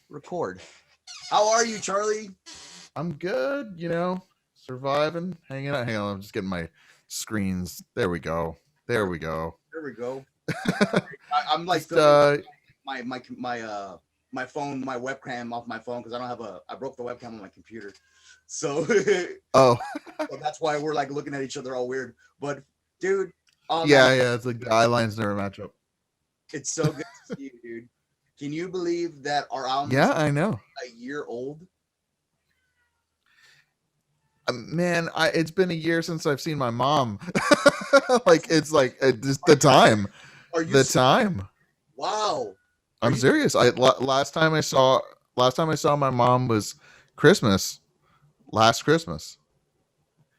Record. How are you, Charlie? I'm good, surviving, hanging out. Hang on, I'm just getting my screens. There we go. There we Perfect. go. There we go. I'm like Just filming my phone, my webcam off my phone because I don't have a. I broke the webcam on my computer, so oh so that's why we're like looking at each other all weird. But dude, oh man, yeah, it's like the eye lines never match up. it's so good to see you, dude. Can you believe that our album Yeah, is I know. a year old? Man, it's been a year since I've seen my mom. That's like just are the you time, are you the time. wow? Are I'm you serious. Last time I saw my mom was Christmas, last Christmas,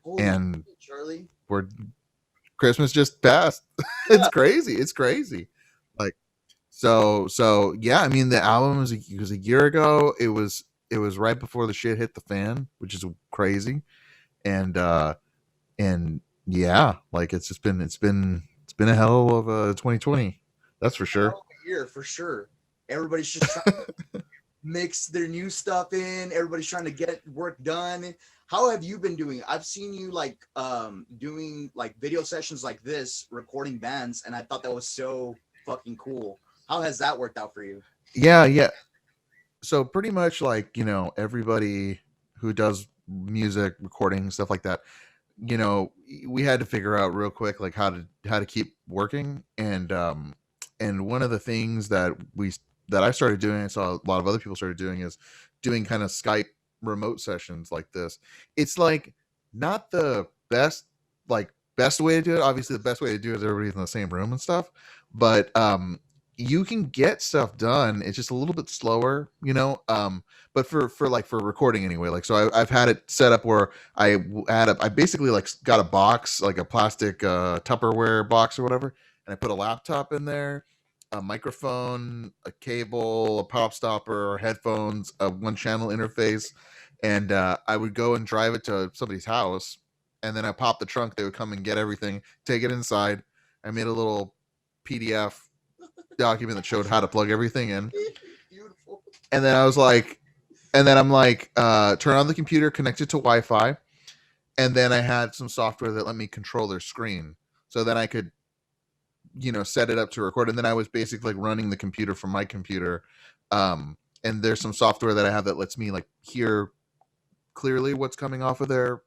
holy and shit, Charlie? we're Christmas just passed. It's Yeah. crazy. It's crazy. Like so yeah, I mean the album was a year ago. It was right before the shit hit the fan, which is crazy. And and yeah, like it's been a hell of a 2020. That's for sure. Hell of a year for sure. Everybody's just trying to mix their new stuff in. Everybody's trying to get work done. How have you been doing? I've seen you like doing like video sessions like this, recording bands, and I thought that was so fucking cool. How has that worked out for you? Yeah, yeah. So pretty much like, everybody who does music, recording, stuff like that, you know, we had to figure out real quick like how to keep working. And one of the things that I started doing, I saw a lot of other people started doing, is doing kind of Skype remote sessions like this. It's like not the best way to do it. Obviously the best way to do it is everybody's in the same room and stuff, but you can get stuff done. It's just a little bit slower, but for recording anyway. Like, so I've had it set up where I basically like got a box, like a plastic Tupperware box or whatever, and I put a laptop in there, a microphone, a cable, a pop stopper, headphones, a one channel interface, and I would go and drive it to somebody's house, and then I pop the trunk. They would come and get everything, take it inside. I made a little PDF document that showed how to plug everything in, Beautiful. and then I was like, and then I'm like, turn on the computer, connect it to Wi-Fi, and then I had some software that let me control their screen, so then I could set it up to record. And then I was basically like running the computer from my computer. And there's some software that I have that lets me like hear clearly what's coming off of their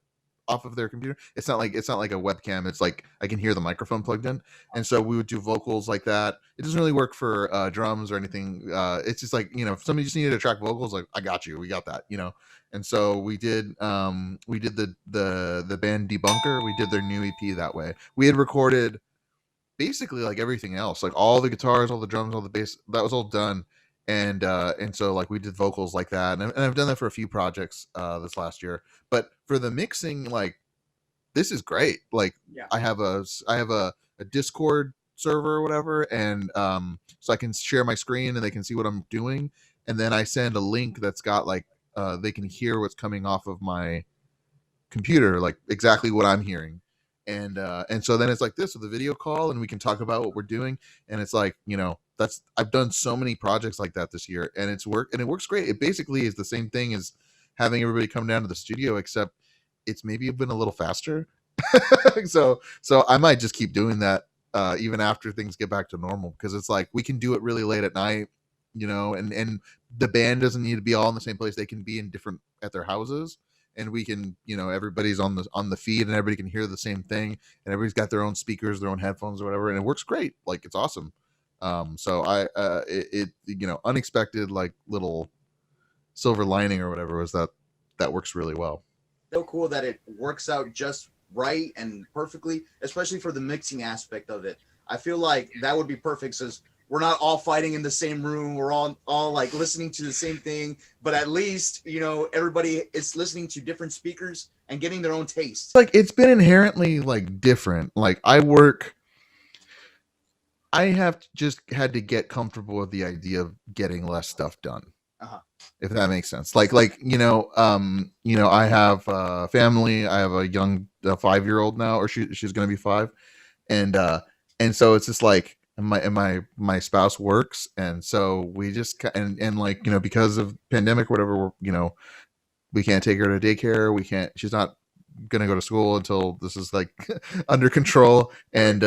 computer. It's not like a webcam. It's like I can hear the microphone plugged in. And so we would do vocals like that. It doesn't really work for drums or anything. It's just like, if somebody just needed to track vocals, like, I got you, we got that. And so we did the band Debunker. We did their new EP that way. We had recorded basically like everything else, like all the guitars, all the drums, all the bass, that was all done. And so like we did vocals like that, and I've done that for a few projects this last year. But for the mixing, like, this is great. Like, Yeah. I have a Discord server or whatever, and so I can share my screen and they can see what I'm doing, and then I send a link that's got like they can hear what's coming off of my computer, like exactly what I'm hearing. And so then it's like this with a video call, and we can talk about what we're doing. And it's like, that's I've done so many projects like that this year, and it works great. It basically is the same thing as having everybody come down to the studio, except it's maybe been a little faster. So I might just keep doing that even after things get back to normal, because it's like we can do it really late at night, and the band doesn't need to be all in the same place. They can be in different at their houses, and we can, everybody's on the feed, and everybody can hear the same thing, and everybody's got their own speakers, their own headphones or whatever, and it works great. Like, it's awesome. So unexpected, like, little silver lining or whatever was that works really well. So cool that it works out just right and perfectly, especially for the mixing aspect of it. I feel like that would be perfect since we're not all fighting in the same room. We're all like listening to the same thing, but at least everybody is listening to different speakers and getting their own taste. Like, it's been inherently like different. Like, I have just had to get comfortable with the idea of getting less stuff done, Uh-huh. if that makes sense. I have a family. I have a young 5-year-old now, or she's going to be 5, and so it's just like, my spouse works, and so we just and like, you know, because of pandemic or whatever, you know, we can't take her to daycare. We can't. She's not gonna go to school until this is like under control. Right.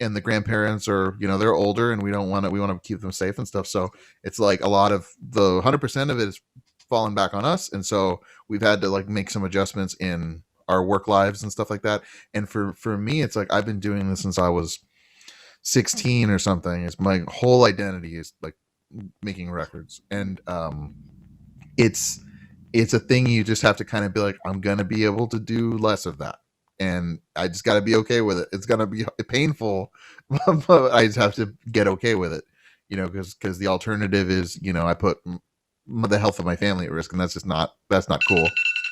And the grandparents are, you know, they're older, and we don't want to. We want to keep them safe and stuff. So it's like a lot of the 100% of it is falling back on us, and so we've had to like make some adjustments in our work lives and stuff like that. And for me, it's like I've been doing this since I was 16 or something. It's my whole identity is like making records, and it's it's a thing you just have to kind of be like, I'm gonna be able to do less of that, and I just got to be okay with it. It's gonna be painful, but I just have to get okay with it, you know, because the alternative is, you know, I put the health of my family at risk, and that's not cool.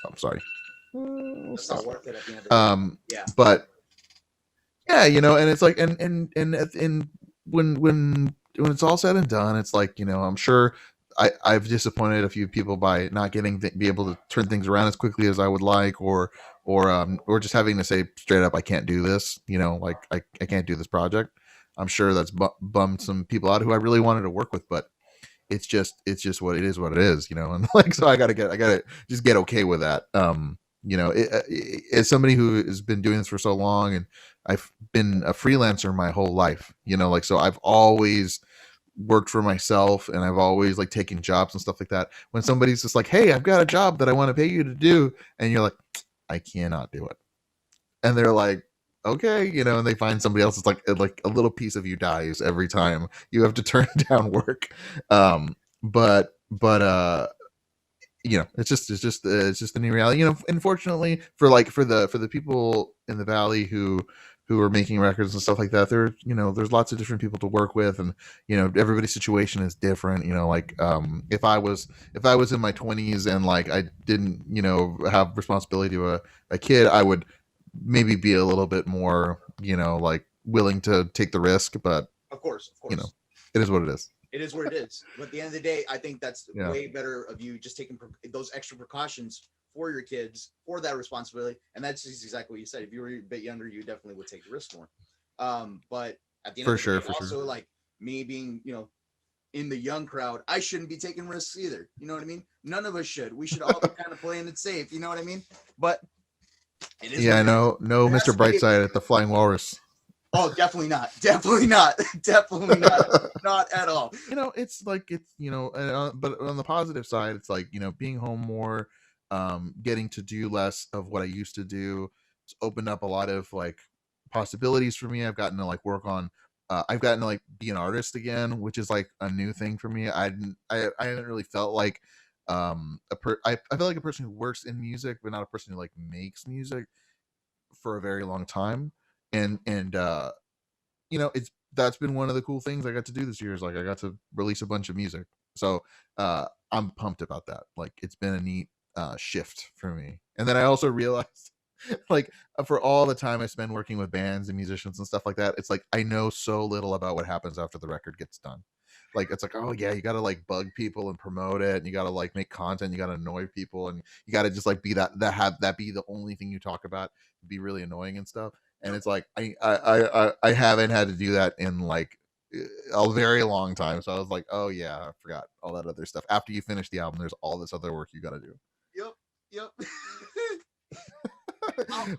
I'm sorry. That's not worth it at the end of the day. Yeah. But yeah, you know, and it's like, and when it's all said and done, it's like, you know, I'm sure I've disappointed a few people by not getting be able to turn things around as quickly as I would like, or just having to say straight up, I can't do this, you know, like I can't do this project. I'm sure that's bummed some people out who I really wanted to work with, but it's just what it is, you know. And like, so I gotta just get okay with that. You know, as somebody who has been doing this for so long, and I've been a freelancer my whole life, you know, like, so I've always worked for myself, and I've always like taken jobs and stuff like that. When somebody's just like, hey, I've got a job that I want to pay you to do, and you're like, I cannot do it, and they're like, okay, you know, and they find somebody else. It's like a little piece of you dies every time you have to turn down work. But you know, it's just the new reality, you know. Unfortunately, for the people in the valley who are making records and stuff like that, there, you know, there's lots of different people to work with, and you know, everybody's situation is different, you know. Like, if I was in my 20s and like I didn't, you know, have responsibility to a kid, I would maybe be a little bit more, you know, like willing to take the risk. But Of course. you know, it is what it is. It is what it is. But at the end of the day, I think that's Yeah. way better of you just taking those extra precautions for your kids, for that responsibility. And that's just exactly what you said. If you were a bit younger, you definitely would take the risk more. But at the end of the day, also like me being, you know, in the young crowd, I shouldn't be taking risks either. You know what I mean? None of us should. We should all be kind of playing it safe. You know what I mean? But it is. Yeah, no, Mr. Brightside at the Flying Walrus. Oh, definitely not. Definitely not. Definitely not. Not at all. You know, it's like, it's, you know, but on the positive side, it's like, you know, being home more, getting to do less of what I used to do. It's opened up a lot of like possibilities for me. I've gotten to like work on, I've gotten to like be an artist again, which is like a new thing for me. I haven't really felt like I feel like a person who works in music, but not a person who like makes music for a very long time. And you know, that's been one of the cool things I got to do this year, is like I got to release a bunch of music. So I'm pumped about that. Like, it's been a neat shift for me. And then I also realized like, for all the time I spend working with bands and musicians and stuff like that, it's like I know so little about what happens after the record gets done. Like, it's like, oh yeah, you gotta like bug people and promote it, and you gotta like make content, you gotta annoy people, and you gotta just like be that be the only thing you talk about, be really annoying and stuff. And it's like I haven't had to do that in like a very long time. So I was like, oh yeah, I forgot all that other stuff. After you finish the album, there's all this other work you got to do. Yep.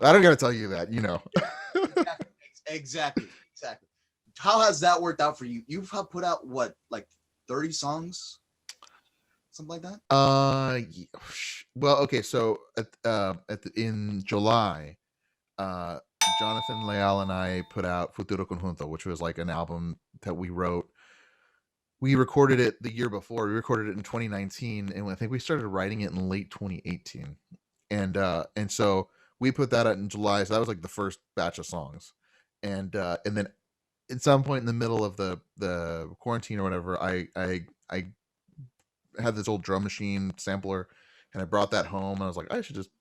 I don't got to tell you that, you know. Exactly. How has that worked out for you? You've put out what, like 30 songs, something like that? Well, okay, so in July, Jonathan Leal and I put out Futuro Conjunto, which was like an album that we wrote. We recorded it the year before. We recorded it in 2019, and I think we started writing it in late 2018. And so we put that out in July. So that was like the first batch of songs. And then at some point in the middle of the quarantine or whatever, I had this old drum machine sampler, and I brought that home, and I was like, I should just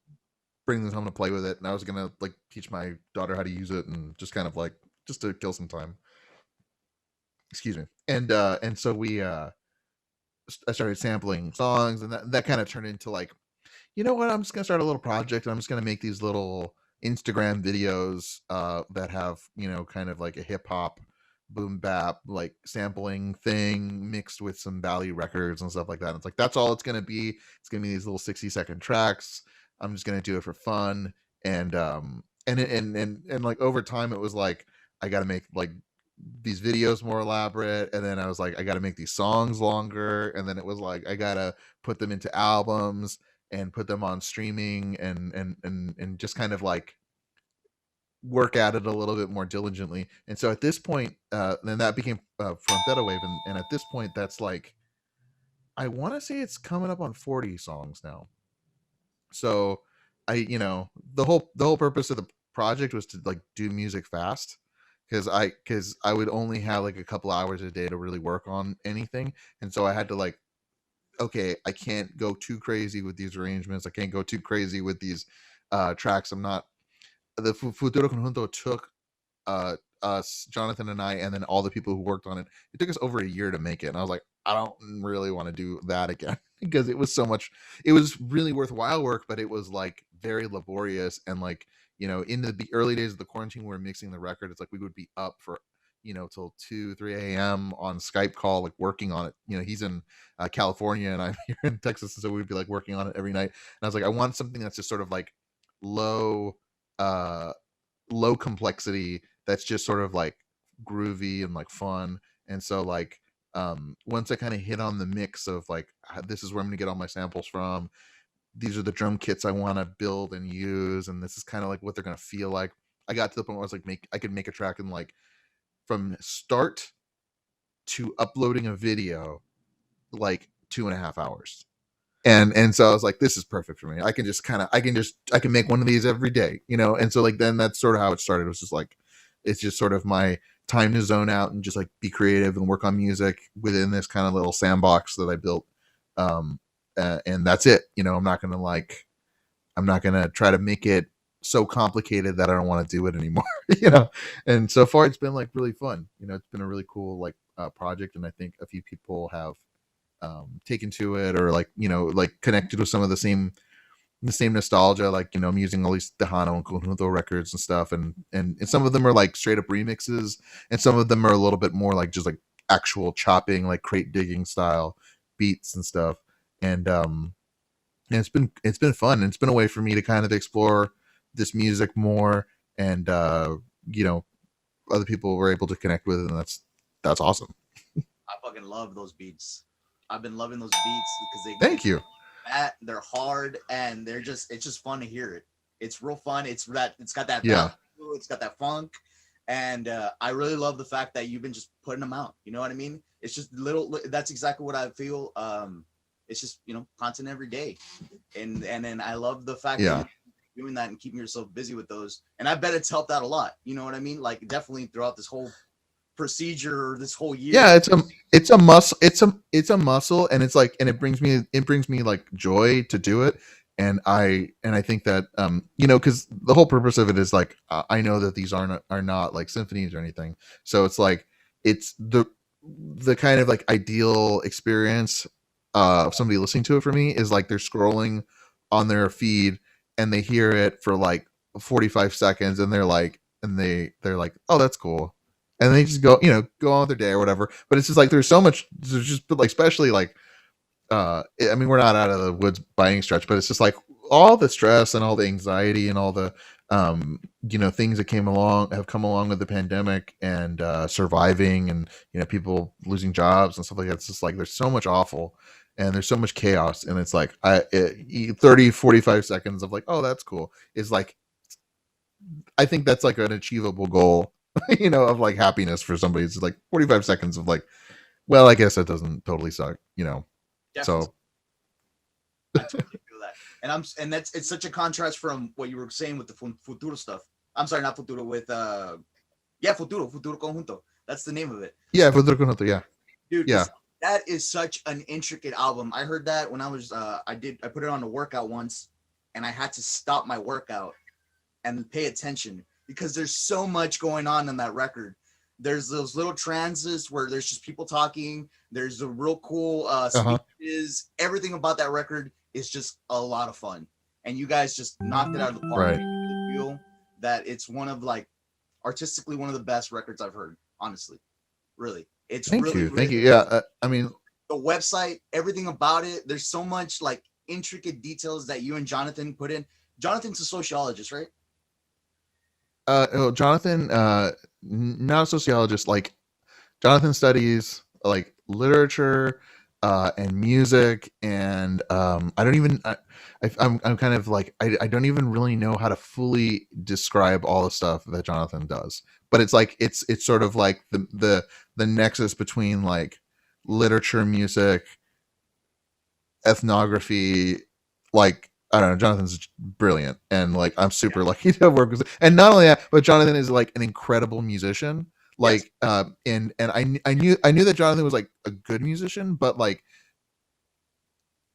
bring this home to play with it. And I was gonna like teach my daughter how to use it, and just kind of like, just to kill some time. Excuse me. And so I started sampling songs, and that kind of turned into like, you know what, I'm just gonna start a little project, and I'm just gonna make these little Instagram videos that have, you know, kind of like a hip hop boom bap like sampling thing mixed with some value records and stuff like that. And it's like that's all it's gonna be. It's gonna be these little 60-second tracks. I'm just gonna do it for fun. And like over time it was like I gotta make like these videos more elaborate, and then I was like I gotta make these songs longer, and then it was like I gotta put them into albums and put them on streaming and just kind of like work at it a little bit more diligently. And so at this point, then that became from Theta Wave, and at this point, that's like I want to say it's coming up on 40 songs now. So the whole purpose of the project was to like do music fast because I would only have like a couple hours a day to really work on anything, and so I had to like okay, I can't go too crazy with these arrangements. I can't go too crazy with these tracks. I'm not the Futuro Conjunto took us, Jonathan and I, and then all the people who worked on it. It took us over a year to make it, and I was like, I don't really want to do that again because it was so much. It was really worthwhile work, but it was like very laborious and like in the early days of the quarantine, we were mixing the record. It's like we would be up for till 2-3 a.m. on Skype call, like working on it. He's in California and I'm here in Texas, and so we'd be like working on it every night. And I was like, I want something that's just sort of like low uh low complexity, that's just sort of like groovy and like fun. And so like once I kind of hit on the mix of like this is where I'm gonna get all my samples from, these are the drum kits I want to build and use, and this is kind of like what they're gonna feel like, I got to the point where I was like I could make a track in like from start to uploading a video like 2.5 hours. And so I was like, this is perfect for me. I can make one of these every day, and so like then that's sort of how it started. It was just like it's just sort of my time to zone out and just like be creative and work on music within this kind of little sandbox that I built. And that's it. I'm not gonna try to make it so complicated that I don't want to do it anymore. And so far it's been like really fun. It's been a really cool like project, and I think a few people have taken to it, or like like connected with some of the same nostalgia. Like I'm using all these Tejano and Conjunto records and stuff, and some of them are like straight up remixes, and some of them are a little bit more like just like actual chopping, like crate digging style beats and stuff. And it's been fun, and it's been a way for me to kind of explore this music more, and you know other people were able to connect with it, and that's awesome. I fucking love those beats. I've been loving those beats because Thank you. they're hard, and it's just fun to hear it. It's real fun. It's got that Yeah. value, it's got that funk, and I really love the fact that you've been just putting them out. You know what I mean? It's just little. That's exactly what I feel. It's just content every day, and then I love the fact Yeah. that you're doing that and keeping yourself busy with those. And I bet it's helped out a lot. You know what I mean? Like definitely throughout this whole procedure, this whole year. Yeah, it's a muscle, it's a muscle, and it's like, and it brings me like joy to do it. And I think that because the whole purpose of it is like I know that these are not like symphonies or anything, so it's like it's the kind of like ideal experience of somebody listening to it for me is like they're scrolling on their feed and they hear it for like 45 seconds, and they're like, oh, that's cool, and they just go on with their day or whatever. But it's just like there's just, but like, especially like I mean, we're not out of the woods by any stretch, but it's just like all the stress and all the anxiety and all the things that have come along with the pandemic, and surviving, and people losing jobs and stuff like that. It's just like there's so much awful, and there's so much chaos, and it's like 30-45 seconds of like, oh, that's cool, is like, I think that's like an achievable goal, of like happiness for somebody. It's like 45 seconds of like, well, I guess that doesn't totally suck. Definitely. So I totally feel that, and it's such a contrast from what you were saying with the Futuro stuff. I'm sorry, not Futuro, with Futuro Conjunto. That's the name of it, yeah, yeah, dude. yeah. That is such an intricate album. I heard that when I was I put it on a workout once, and I had to stop my workout and pay attention because there's so much going on in that record. There's those little transes where there's just people talking. There's the real cool speeches. Everything about that record is just a lot of fun. And you guys just knocked it out of the park. Right. I really feel that it's one of like artistically one of the best records I've heard, honestly. Really, it's Thank really, you, thank really you. good. Yeah, I mean, The website, everything about it. There's so much like intricate details that you and Jonathan put in. Jonathan's a sociologist, right? Jonathan, not a sociologist. Like Jonathan studies like literature and music, and I don't even. I'm kind of like I don't even really know how to fully describe all the stuff that Jonathan does. But it's like it's sort of like the nexus between like literature, music, ethnography. Like I don't know, Jonathan's brilliant, and like I'm super lucky to work with. And not only that, but Jonathan is like an incredible musician. Yes. Like, and I knew that Jonathan was like a good musician, but like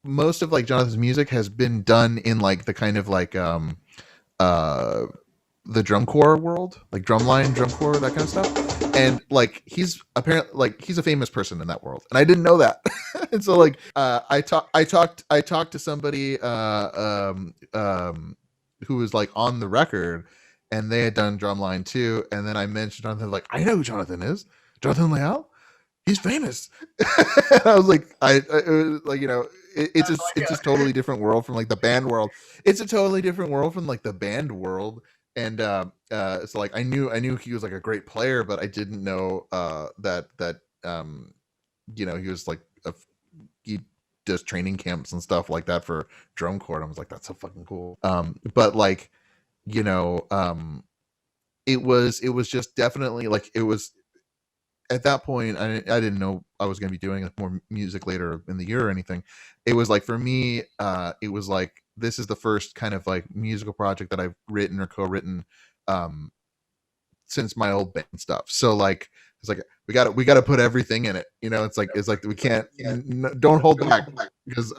most of like Jonathan's music has been done in like the kind of like uh the drum corps world, like drumline, drum corps, that kind of stuff. And like he's apparently like he's a famous person in that world, and I didn't know that. And so like I talked to somebody who was like on the record, and they had done drumline too. And then I mentioned Jonathan, like I know who Jonathan is, Jonathan Leal. He's famous. I was like, it was like it's just totally different world from like the band world. It's a totally different world from like the band world. And so like I knew he was like a great player, but I didn't know that he was like he does training camps and stuff like that for drum corps. And I was like, that's so fucking cool. But like you know it was just definitely like it was at that point. I didn't know I was going to be doing more music later in the year or anything. It was like for me it was like this is the first kind of like musical project that I've written or co-written um since my old band stuff. So like it's like we got to put everything in it. It's like we can't don't hold back because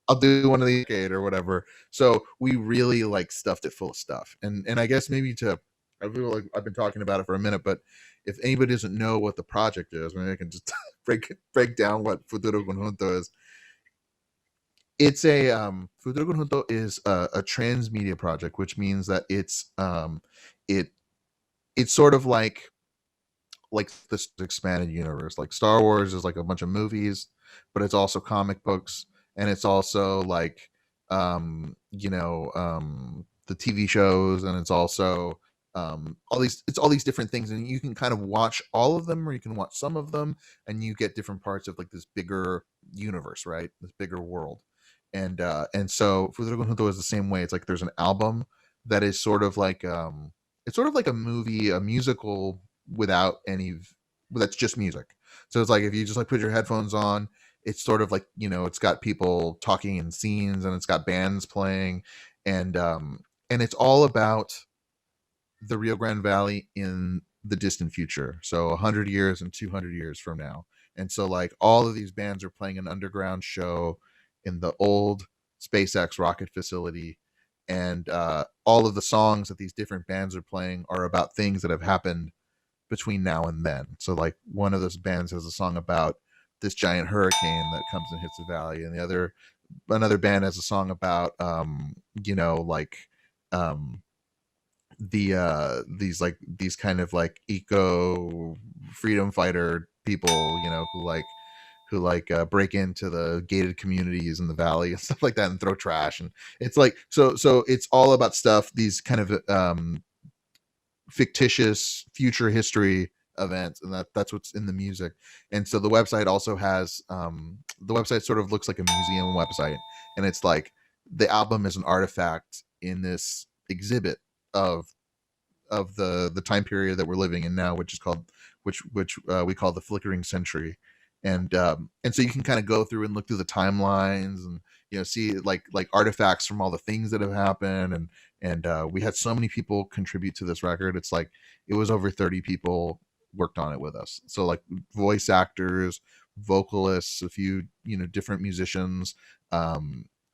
I'll do one of these decade or whatever. So we really like stuffed it full of stuff. And I guess maybe I feel like I've been talking about it for a minute, but if anybody doesn't know what the project is, maybe I can just break down what Futuro Conjunto is. It's a Futuro Conjunto is a transmedia project, which means that it it's sort of like this expanded universe. Like Star Wars is like a bunch of movies, but it's also comic books, and it's also like the TV shows, and it's also all these different things, and you can kind of watch all of them or you can watch some of them, and you get different parts of like this bigger universe, right? This bigger world. And so Futuro Conjunto is the same way. It's like there's an album that is sort of like it's sort of like a movie, a musical without any that's just music. So it's like if you just like put your headphones on, it's sort of like it's got people talking in scenes, and it's got bands playing, and it's all about the Rio Grande Valley in the distant future. So 100 years and 200 years from now. And so like all of these bands are playing an underground show in the old SpaceX rocket facility, and all of the songs that these different bands are playing are about things that have happened between now and then. So like one of those bands has a song about this giant hurricane that comes and hits the valley, and another band has a song about like um these kind of like eco freedom fighter people, who break into the gated communities in the valley and stuff like that and throw trash. And it's like so it's all about stuff, these kind of fictitious future history events, and that's what's in the music. And so the website also has the website sort of looks like a museum website, and it's like the album is an artifact in this exhibit of the time period that we're living in now, which is called which we call the flickering century. And so you can kind of go through and look through the timelines, and see like artifacts from all the things that have happened. And we had so many people contribute to this record. It's like it was over 30 people worked on it with us. So like voice actors, vocalists, a few different musicians,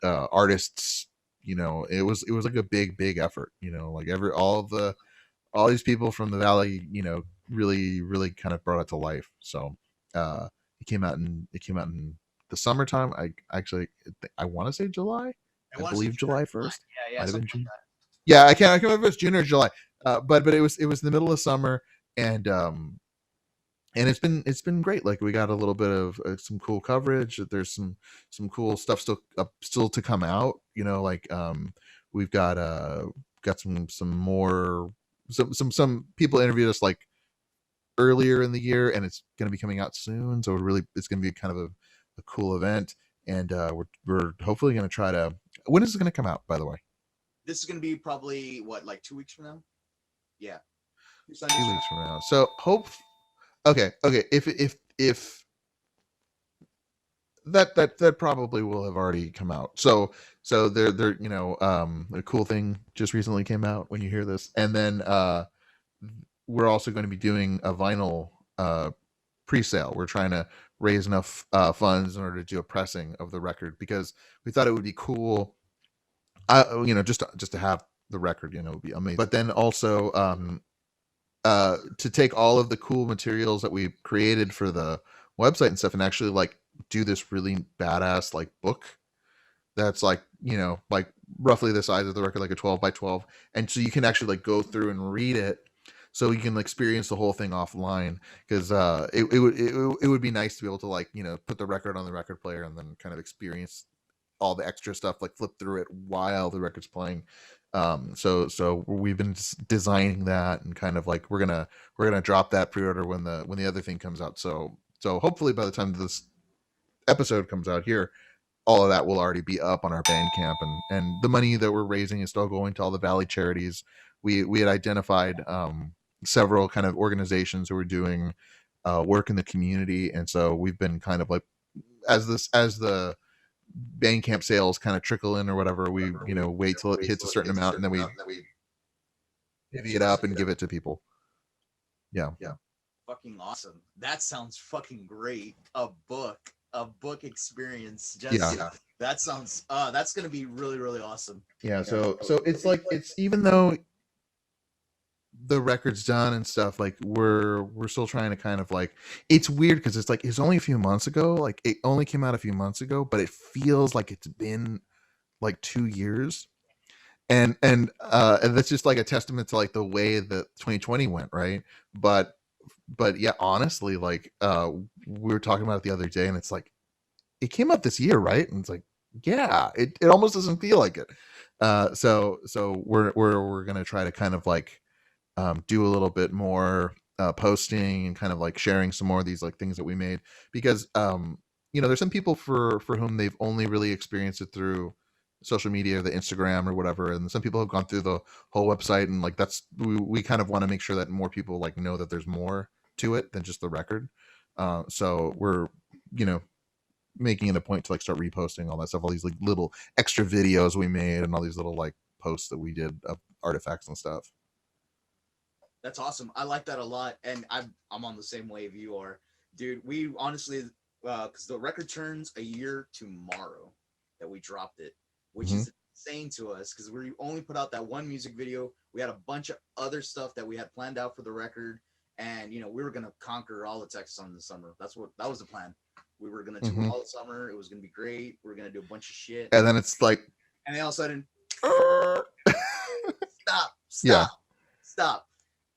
artists. It was like a big effort. Like all these people from the valley, really kind of brought it to life. So it came out in the summertime. I want to say July. I believe July 1st. Yeah, Might have been something like June. Yeah, I can't remember if it's June or July. But it was in the middle of summer, and it's been great. Like we got a little bit of some cool coverage. There's some cool stuff still to come out. You know, like we've got some more some people interviewed us like earlier in the year, and it's going to be coming out soon. So it's going to be kind of a cool event, and we're hopefully going to try to. When is it going to come out, by the way? This is gonna be probably what, like 2 weeks from now? Yeah. 2 weeks from now. So okay. If that probably will have already come out. So there a cool thing just recently came out when you hear this, and then we're also going to be doing a vinyl pre-sale. We're trying to raise enough funds in order to do a pressing of the record because we thought it would be cool. Just to have the record, would be amazing. But then also to take all of the cool materials that we created for the website and stuff and actually like do this really badass like book that's like like roughly the size of the record, like a 12 by 12, and so you can actually like go through and read it so you can experience the whole thing offline because it would be nice to be able to like put the record on the record player and then kind of experience all the extra stuff, like flip through it while the record's playing. So we've been designing that, and kind of like we're gonna drop that pre-order when the other thing comes out. So hopefully by the time this episode comes out here, all of that will already be up on our Bandcamp, and the money that we're raising is still going to all the Valley charities. We had identified several kind of organizations who were doing work in the community, and so we've been kind of like as the Bandcamp sales kind of trickle in or whatever, we wait till it hits a certain amount and then we divvy it up and give it to people. Yeah. Fucking awesome. That sounds fucking great. A book experience. That sounds that's gonna be really, really awesome. Yeah. So it's like, it's, even though the record's done and stuff, like we're still trying to kind of like, it's weird because it's like it's only a few months ago, like it only came out a few months ago, but it feels like it's been like 2 years, and that's just like a testament to like the way that 2020 went, right? But yeah, honestly, like we were talking about it the other day, and it's like it came out this year, right? And it's like, yeah, it almost doesn't feel like it. So we're gonna try to kind of like do a little bit more posting and kind of like sharing some more of these like things that we made, because there's some people for whom they've only really experienced it through social media, the Instagram or whatever, and some people have gone through the whole website, and like that's we kind of want to make sure that more people like know that there's more to it than just the record. So we're making it a point to like start reposting all that stuff, all these like little extra videos we made and all these little like posts that we did of artifacts and stuff. That's awesome. I like that a lot, and I'm on the same wave you are, dude. We honestly, because the record turns a year tomorrow that we dropped it, which is insane to us because we only put out that one music video. We had a bunch of other stuff that we had planned out for the record, and we were gonna conquer all of Texas on the summer. That was the plan. We were gonna tour all the summer. It was gonna be great. We were gonna do a bunch of shit, and then it's like, and then all of a sudden, stop.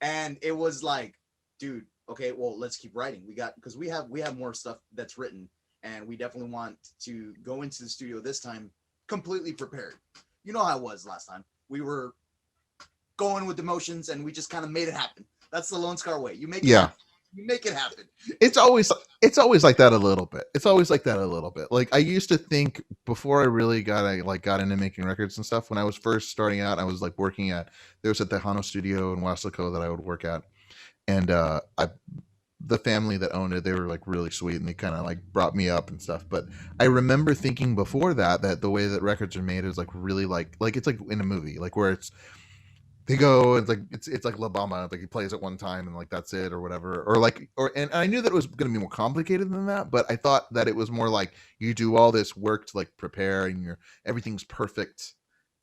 And it was like, dude, okay, well, let's keep writing. Because we have more stuff that's written, and we definitely want to go into the studio this time completely prepared. You know how it was last time. We were going with emotions, and we just kind of made it happen. That's the Lone Scar way. You make it happen. You make it happen. It's always like that a little bit. It's always like that a little bit. Like I used to think before I really got into making records and stuff. When I was first starting out, I was like working at the Tejano studio in Weslaco that I would work at, and the family that owned it, they were like really sweet, and they kind of like brought me up and stuff. But I remember thinking before that the way that records are made is like really like it's like in a movie, like where they go, it's like La Bamba, like he plays it one time and like that's it or whatever, and I knew that it was going to be more complicated than that, but I thought that it was more like you do all this work to like prepare and everything's perfect,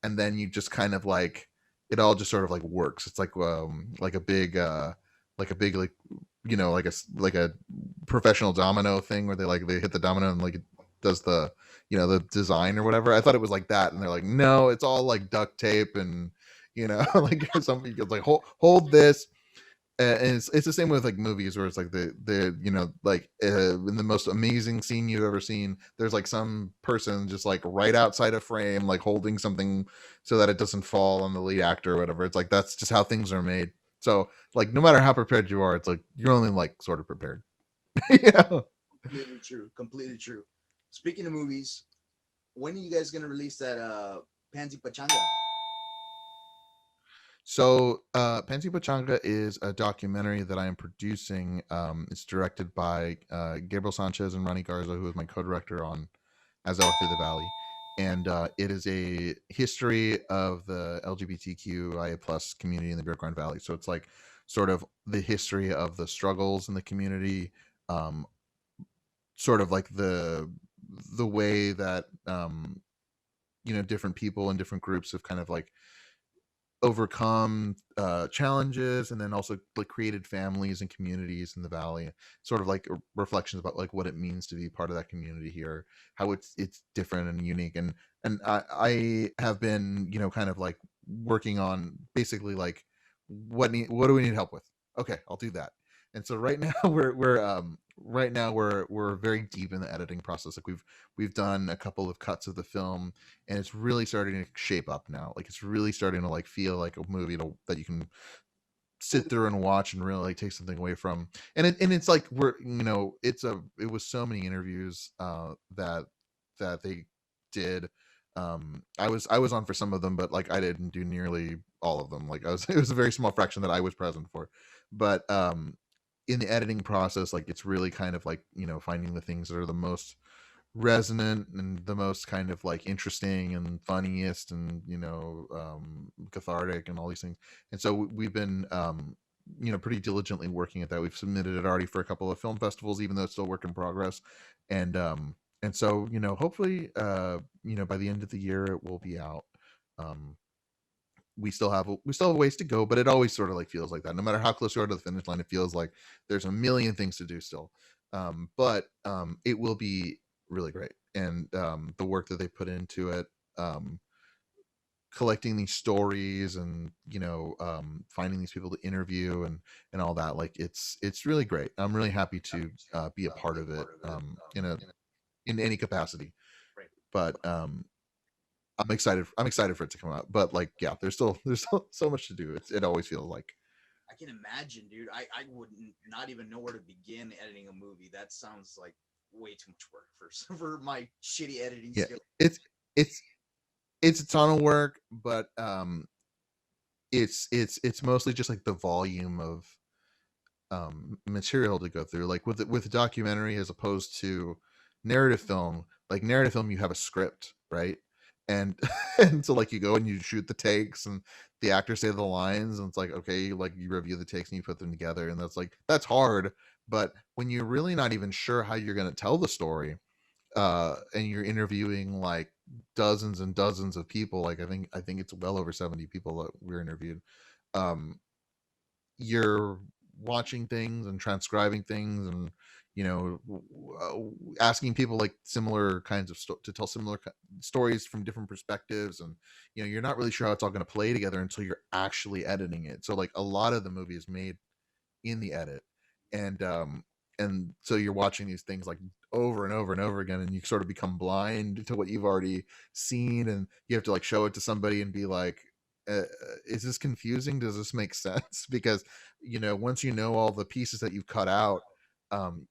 and then you just kind of like it all just sort of like works. It's like a big like a professional domino thing where they hit the domino and like it does the the design or whatever. I thought it was like that, and they're like, no, it's all like duct tape and like something like hold this, and it's the same with like movies where it's like the like in the most amazing scene you've ever seen, there's like some person just like right outside a frame like holding something so that it doesn't fall on the lead actor or whatever. It's like that's just how things are made. So like no matter how prepared you are, it's like you're only like sort of prepared. Yeah. Completely true. Completely true. Speaking of movies, when are you guys gonna release that Pansy Pachanga? So, Pansy Pachanga is a documentary that I am producing. It's directed by Gabriel Sanchez and Ronnie Garza, who is my co-director on As I Walk Through the Valley, and it is a history of the LGBTQIA plus community in the Rio Grande Valley. So it's like sort of the history of the struggles in the community, um, sort of like the way that different people and different groups have kind of like overcome challenges, and then also like created families and communities in the valley, sort of like reflections about like what it means to be part of that community here, how it's different and unique. And I have been kind of like working on basically like what do we need help with. Okay, I'll do that. And so right now we're very deep in the editing process. Like we've done a couple of cuts of the film, and it's really starting to shape up now. Like it's really starting to like feel like a movie that you can sit through and watch and really like take something away from. And it's like it was so many interviews that they did. I was on for some of them, but like I didn't do nearly all of them. Like I was it was a very small fraction that I was present for. But in the editing process, like it's really kind of like finding the things that are the most resonant and the most kind of like interesting and funniest and cathartic and all these things. And so we've been pretty diligently working at that. We've submitted it already for a couple of film festivals, even though it's still work in progress. And so hopefully by the end of the year it will be out. um we still have ways to go, but it always sort of like feels like that. No matter how close you are to the finish line, it feels like there's a million things to do still. But it will be really great. And the work that they put into it, um, collecting these stories and finding these people to interview and all that, like it's really great. I'm really happy to be a part of it, in any capacity. But I'm excited for it to come out. But like, yeah, there's still so much to do. It always feels like. I can imagine, dude. I would not even know where to begin editing a movie. That sounds like way too much work for my shitty editing Yeah, skills. it's it's a ton of work, but it's mostly just like the volume of material to go through. Like with documentary as opposed to narrative film. Like narrative film, you have a script, right? And and so like you go and you shoot the takes, and the actors say the lines, and it's like, okay, like you review the takes and you put them together, and that's hard. But when you're really not even sure how you're going to tell the story, and you're interviewing like dozens and dozens of people, like I think it's well over 70 people that we're interviewed. um you're watching things and transcribing things, and asking people like similar kinds of to tell similar stories from different perspectives. And you're not really sure how it's all going to play together until you're actually editing it. So like a lot of the movie is made in the edit. And um and so you're watching these things like over and over and over again, and you sort of become blind to what you've already seen, and you have to like show it to somebody and be like, is this confusing? Does this make sense? Because once you know all the pieces that you've cut out, um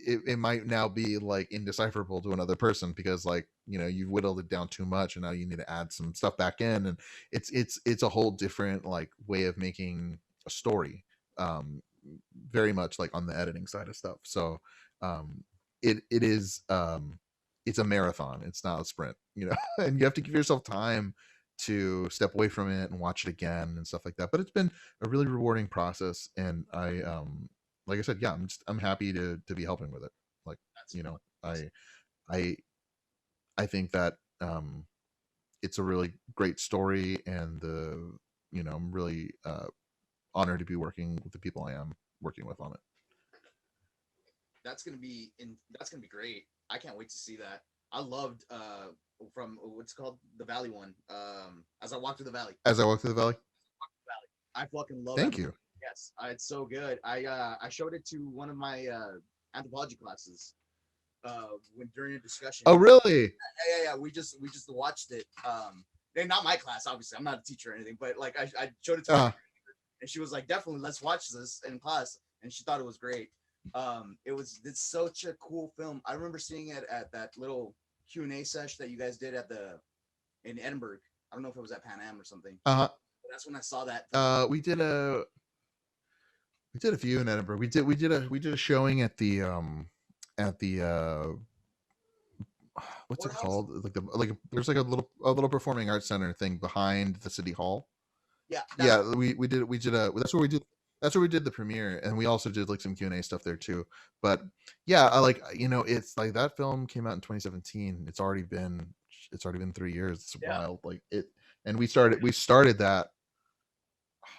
it might now be like indecipherable to another person, because like you've whittled it down too much, and now you need to add some stuff back in. And it's a whole different like way of making a story, um very much like on the editing side of stuff. So um it is it's a marathon, it's not a sprint. And you have to give yourself time to step away from it and watch it again and stuff like that. But it's been a really rewarding process, and I like I said, yeah, I'm happy to be helping with it. Like, That's you fun. know I I think that it's a really great story, and I'm really honored to be working with the people I am working with on it. That's gonna be great. I can't wait to see that. I loved from what's called the Valley one. As I walk through the valley. As I Walk Through the Valley. I fucking love that Thank movie. you. Yes, it's so good. I showed it to one of my anthropology classes when during a discussion. Oh, really? Yeah. We just watched it. And not my class, obviously. I'm not a teacher or anything, but like I showed it to my, Uh, and she was like, definitely let's watch this in class, and she thought it was great. It's such a cool film. I remember seeing it at that little Q&A session that you guys did at the in Edinburgh. I don't know if it was at Pan Am or something. uh, But that's when I saw that film. we did a few in Edinburgh. We did a showing at the what's it Courthouse. called? There's like a little performing arts center thing behind the city hall. Yeah, that's Yeah, we did a that's where we did the premiere, and we also did like some Q&A stuff there too. But yeah, I like, it's like that film came out in 2017. It's already been 3 years. It's yeah. wild. Like it, and we started that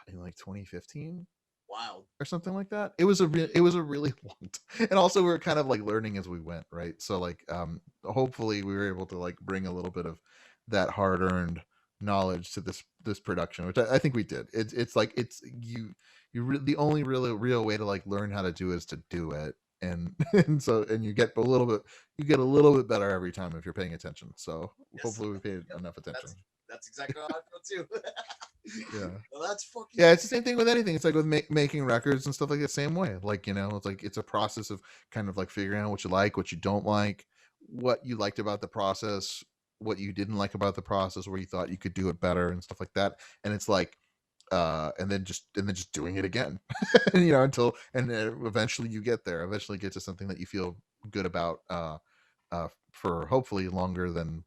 in like 2015 Wild. or something like that. It was a really long time. And also we were kind of like learning as we went, right? So like hopefully we were able to like bring a little bit of that hard-earned knowledge to this production, which I think we did. It's like the only real way to like learn how to do it is to do it. And and you get a little bit better every time if you're paying attention. So Yes. hopefully we paid Yep. enough attention. That's exactly how I feel too. Yeah. Well, that's fucking Yeah, it's the same thing with anything. It's like with making records and stuff like the same way. Like, it's like it's a process of kind of like figuring out what you like, what you don't like, what you liked about the process, what you didn't like about the process, where you thought you could do it better and stuff like that. And it's like and then just doing it again. Until and then eventually you get there. Eventually get to something that you feel good about for hopefully longer than,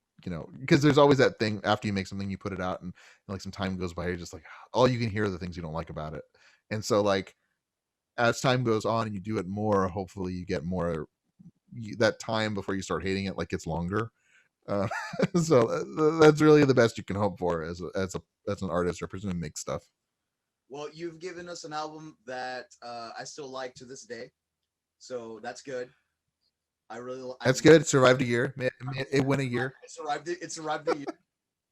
because there's always that thing after you make something, you put it out, and like some time goes by, you're just like, all you can hear are the things you don't like about it. And so like as time goes on and you do it more, hopefully you get more, that time before you start hating it like gets longer. uh, so that's really the best you can hope for as an artist or person who makes stuff. well. You've given us an album that I still like to this day, so that's good. I That's good. It survived a year. It went a year. it survived it. It survived the year,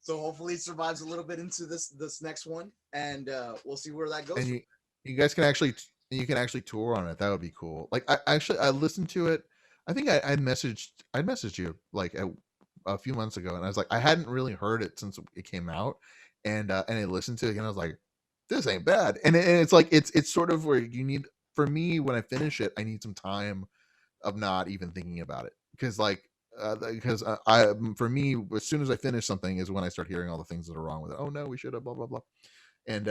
so hopefully it survives a little bit into this next one, and we'll see where that goes. And you guys can actually you can actually tour on it. That would be cool. Like I listened to it. I think I messaged you like a few months ago, and I was like, I hadn't really heard it since it came out, and I listened to it, and I was like, this ain't bad. And it's like it's sort of where you need, for me, when I finish it, I need some time of not even thinking about it, because I, for me, as soon as I finish something is when I start hearing all the things that are wrong with it. Oh no, we should have blah blah blah. And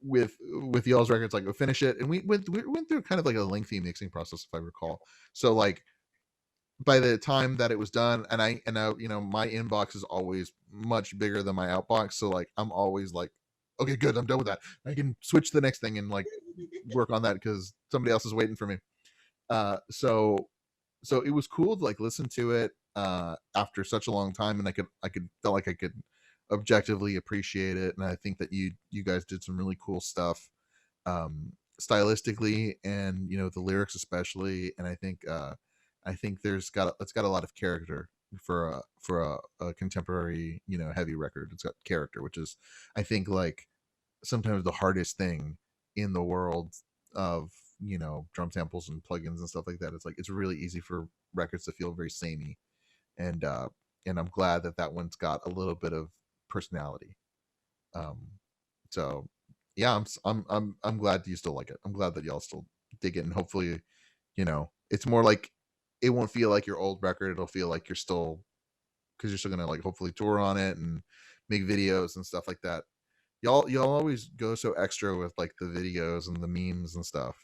with y'all's records, like we finish it, and we went through kind of like a lengthy mixing process, if I recall. So like by the time that it was done, and I my inbox is always much bigger than my outbox, so like I'm always like, okay, good, I'm done with that. I can switch to the next thing and like work on that because somebody else is waiting for me. So it was cool to like listen to it after such a long time, and I could felt like I could objectively appreciate it. And I think that you guys did some really cool stuff, stylistically, and the lyrics especially. And I think it's got a lot of character for a contemporary, heavy record. It's got character, which is, I think, like sometimes the hardest thing in the world of drum samples and plugins and stuff like that. It's like it's really easy for records to feel very samey, and I'm glad that one's got a little bit of personality. Um so yeah, I'm glad you still like it. I'm glad that y'all still dig it, and hopefully it's more like, it won't feel like your old record. It'll feel like you're still, because you're still gonna like hopefully tour on it and make videos and stuff like that. Y'all always go so extra with like the videos and the memes and stuff.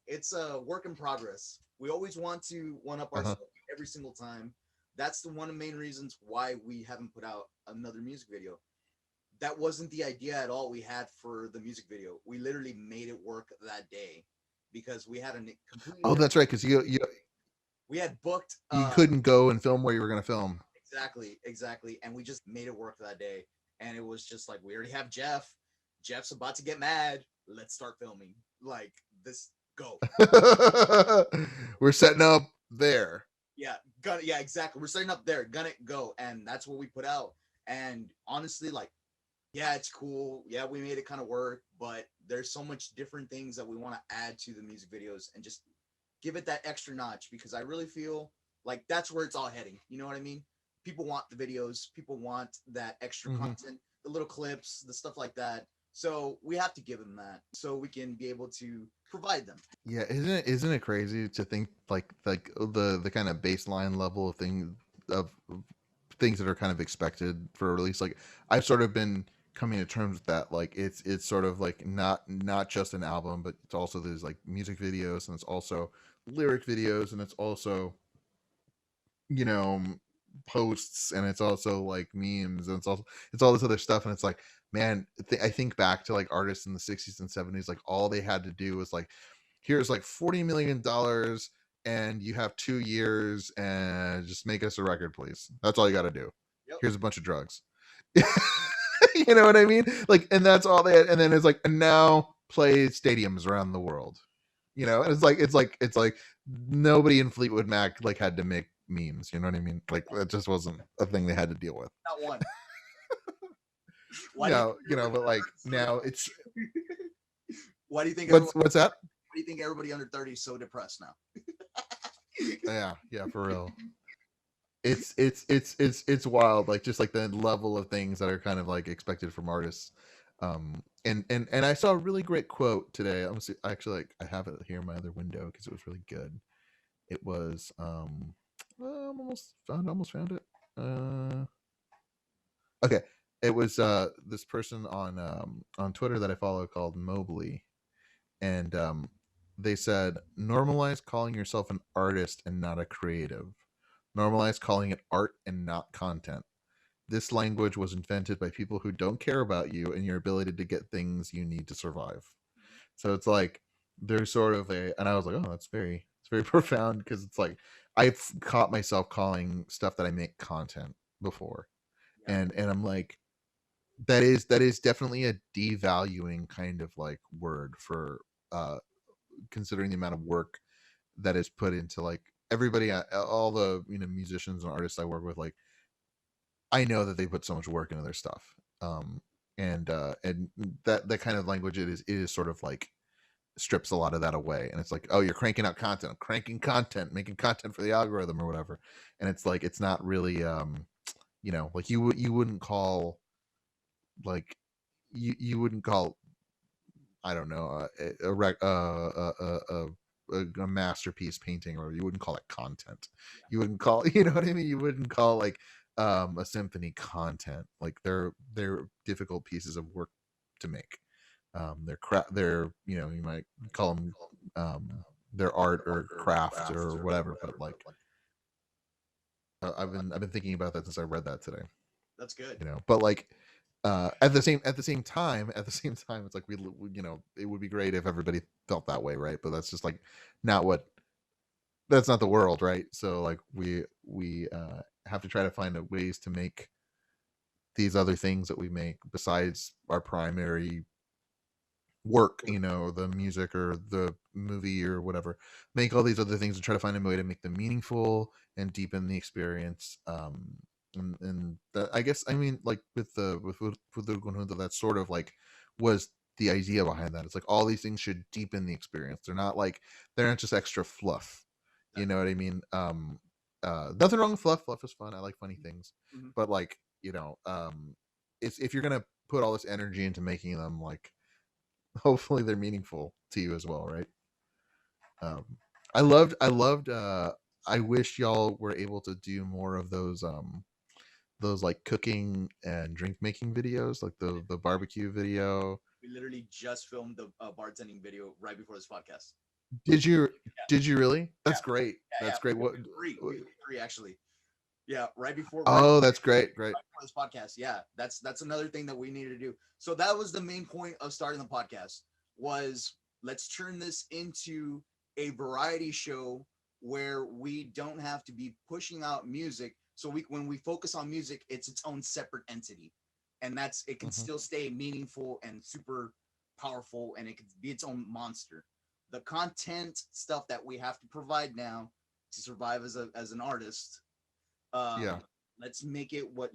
It's a work in progress. We always want to one up Uh-huh. ourselves every single time. That's the one of the main reasons why we haven't put out another music video. That wasn't the idea at all we had for the music video. We literally made it work that day because we had a completely Oh, different, that's right, because we had booked you couldn't go and film where you were gonna film. exactly, and we just made it work that day. And it was just like, we already have Jeff. Jeff's about to get mad. Let's start filming. Like this, go. We're setting up there. Yeah, gun yeah, exactly. We're setting up there, gun it, go. And that's what we put out. And honestly, like Yeah, it's cool. Yeah, we made it kind of work, but there's so much different things that we want to add to the music videos and just give it that extra notch because I really feel like that's where it's all heading. You know what I mean? People want the videos, people want that extra Hmm. content, the little clips, the stuff like that. So we have to give them that so we can be able to provide them. Yeah, isn't it crazy to think like the kind of baseline level of things that are kind of expected for a release? Like I've sort of been coming to terms with that. Like it's sort of like not just an album, but it's also there's like music videos and it's also lyric videos and it's also you know posts and it's also like memes and it's all this other stuff and it's like man I think back to like artists in the 60s and 70s like all they had to do was like here's like $40 million and you have 2 years and just make us a record please, that's all you got to do, Yep. here's a bunch of drugs. You know what I mean, like and that's all they had and then it's like and now play stadiums around the world, you know, and it's like nobody in Fleetwood Mac like had to make memes, you know what I mean, like that just wasn't a thing they had to deal with. Not one. Why do you No, you know, but like now it's why do you think everyone what's that. why do you think everybody under 30 is so depressed now? Yeah, for real. It's wild, like just like the level of things that are kind of like expected from artists. And I saw a really great quote today. I'm see, actually like I have it here in my other window because it was really good. It was I'm almost found it. Okay, it was this person on Twitter that I follow called Mobley, and they said normalize calling yourself an artist and not a creative. Normalize calling it art and not content. This language was invented by people who don't care about you and your ability to get things you need to survive. So it's like there's sort of a, and I was like, oh, it's very profound because it's like I've caught myself calling stuff that I make content before, Yeah. and I'm like, that is definitely a devaluing kind of like word for uh considering the amount of work that is put into like everybody, all the musicians and artists I work with, like I know that they put so much work into their stuff. And that kind of language it is sort of like strips a lot of that away, and it's like, oh, you're cranking out content, I'm cranking content, making content for the algorithm or whatever, and it's like it's not really like you wouldn't call like you wouldn't call I don't know a masterpiece painting, or you wouldn't call it content. You wouldn't call you know what I mean. You wouldn't call like a symphony content. Like they're difficult pieces of work to make. They're you might call them their art or craft or whatever. But like I've been thinking about that since I read that today. That's good. But like at the same time it's like it would be great if everybody felt that way, right? But that's just like not what that's not the world, right? So like we have to try to find ways to make these other things that we make besides our primary work, the music or the movie or whatever, make all these other things and try to find a way to make them meaningful and deepen the experience. And that, I guess, I mean, like with the Conjunto, that's sort of like was the idea behind that. It's like all these things should deepen the experience. They're not just extra fluff. You know what I mean? Nothing wrong with fluff. Fluff is fun. I like funny things, Mm-hmm. but like it's if you're gonna put all this energy into making them, like hopefully they're meaningful to you as well, right? um I loved I wish y'all were able to do more of those like cooking and drink making videos, like the barbecue video. We literally just filmed the bartending video right before this podcast. did you Yeah, did you really? yeah, That's great. yeah, yeah. That's great. What? We did three actually. Yeah, right Oh, that's great. Great. before this podcast. Yeah, that's another thing that we needed to do. So that was the main point of starting the podcast was let's turn this into a variety show where we don't have to be pushing out music. So when we focus on music, it's its own separate entity, and it can Hmm. still stay meaningful and super powerful, and it can be its own monster. The content stuff that we have to provide now to survive as an artist, um, Yeah. let's make it what,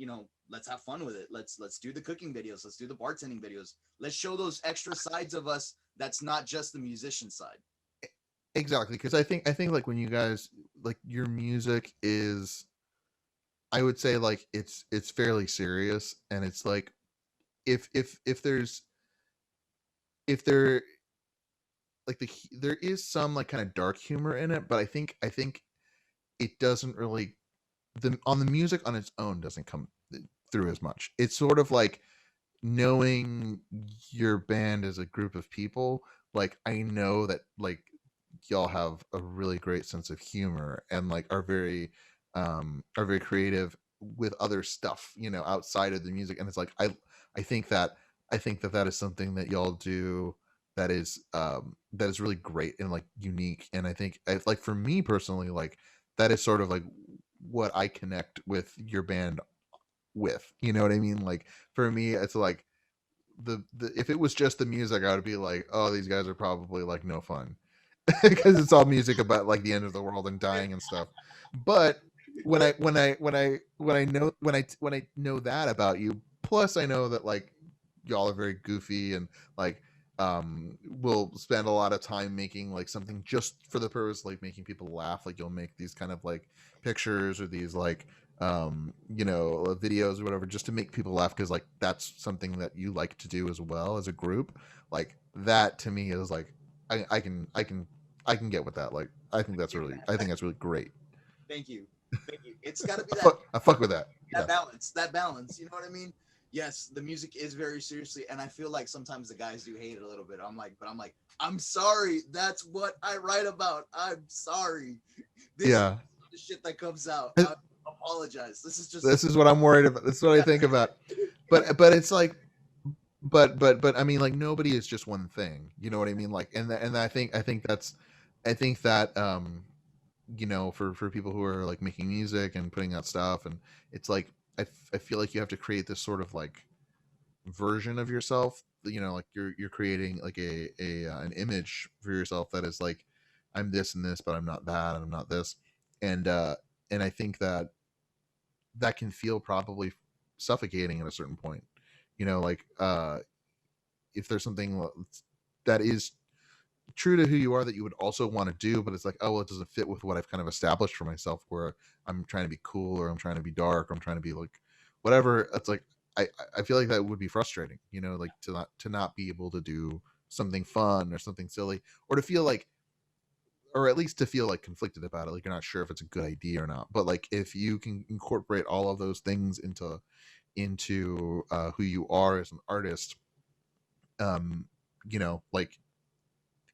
let's have fun with it. Let's do the cooking videos, let's do the bartending videos, let's show those extra sides of us that's not just the musician side. Exactly, because I think like when you guys like your music is, I would say like it's fairly serious, and it's like if there's if there like there is some like kind of dark humor in it, but I think it doesn't really, the music on its own doesn't come through as much. It's sort of like knowing your band as a group of people. Like I know that like y'all have a really great sense of humor and like are very creative with other stuff, outside of the music. And it's like I think that that is something that y'all do that is really great and like unique. And I think like for me personally, like that is sort of like what I connect with your band with. You know what I mean? Like for me, it's like the if it was just the music, I would be like, oh, these guys are probably like no fun because it's all music about like the end of the world and dying and stuff. But when I know that about you, plus I know that like y'all are very goofy and like will spend a lot of time making like something just for the purpose of, like making people laugh. Like you'll make these kind of like pictures or these like videos or whatever just to make people laugh because like that's something that you like to do as well as a group. Like that to me is like I can get with that. Like I think that's really great. Thank you. Thank you. It's got to be I fuck with that. that Yeah. balance, that balance. You know what I mean? Yes, the music is very seriously, and I feel like sometimes the guys do hate it a little bit. I'm like, I'm sorry. That's what I write about. I'm sorry. This is Yeah. the shit that comes out. Uh, I apologize. This is just This is what I'm worried about. This is what I think about. But it's like but I mean like nobody is just one thing. You know what I mean? Like and I think that for people who are like making music and putting out stuff, and it's like I feel like you have to create this sort of like version of yourself, like you're creating like a an image for yourself that is like I'm this and this, but I'm not that and I'm not this. And I think that that can feel probably suffocating at a certain point, like if there's something that is true to who you are that you would also want to do, but it's like, oh well, it doesn't fit with what I've kind of established for myself, where I'm trying to be cool or I'm trying to be dark or I'm trying to be like whatever. It's like I feel like that would be frustrating, like to not be able to do something fun or something silly, or to feel like, or at least to feel like conflicted about it, like you're not sure if it's a good idea or not. But like if you can incorporate all of those things into who you are as an artist, um like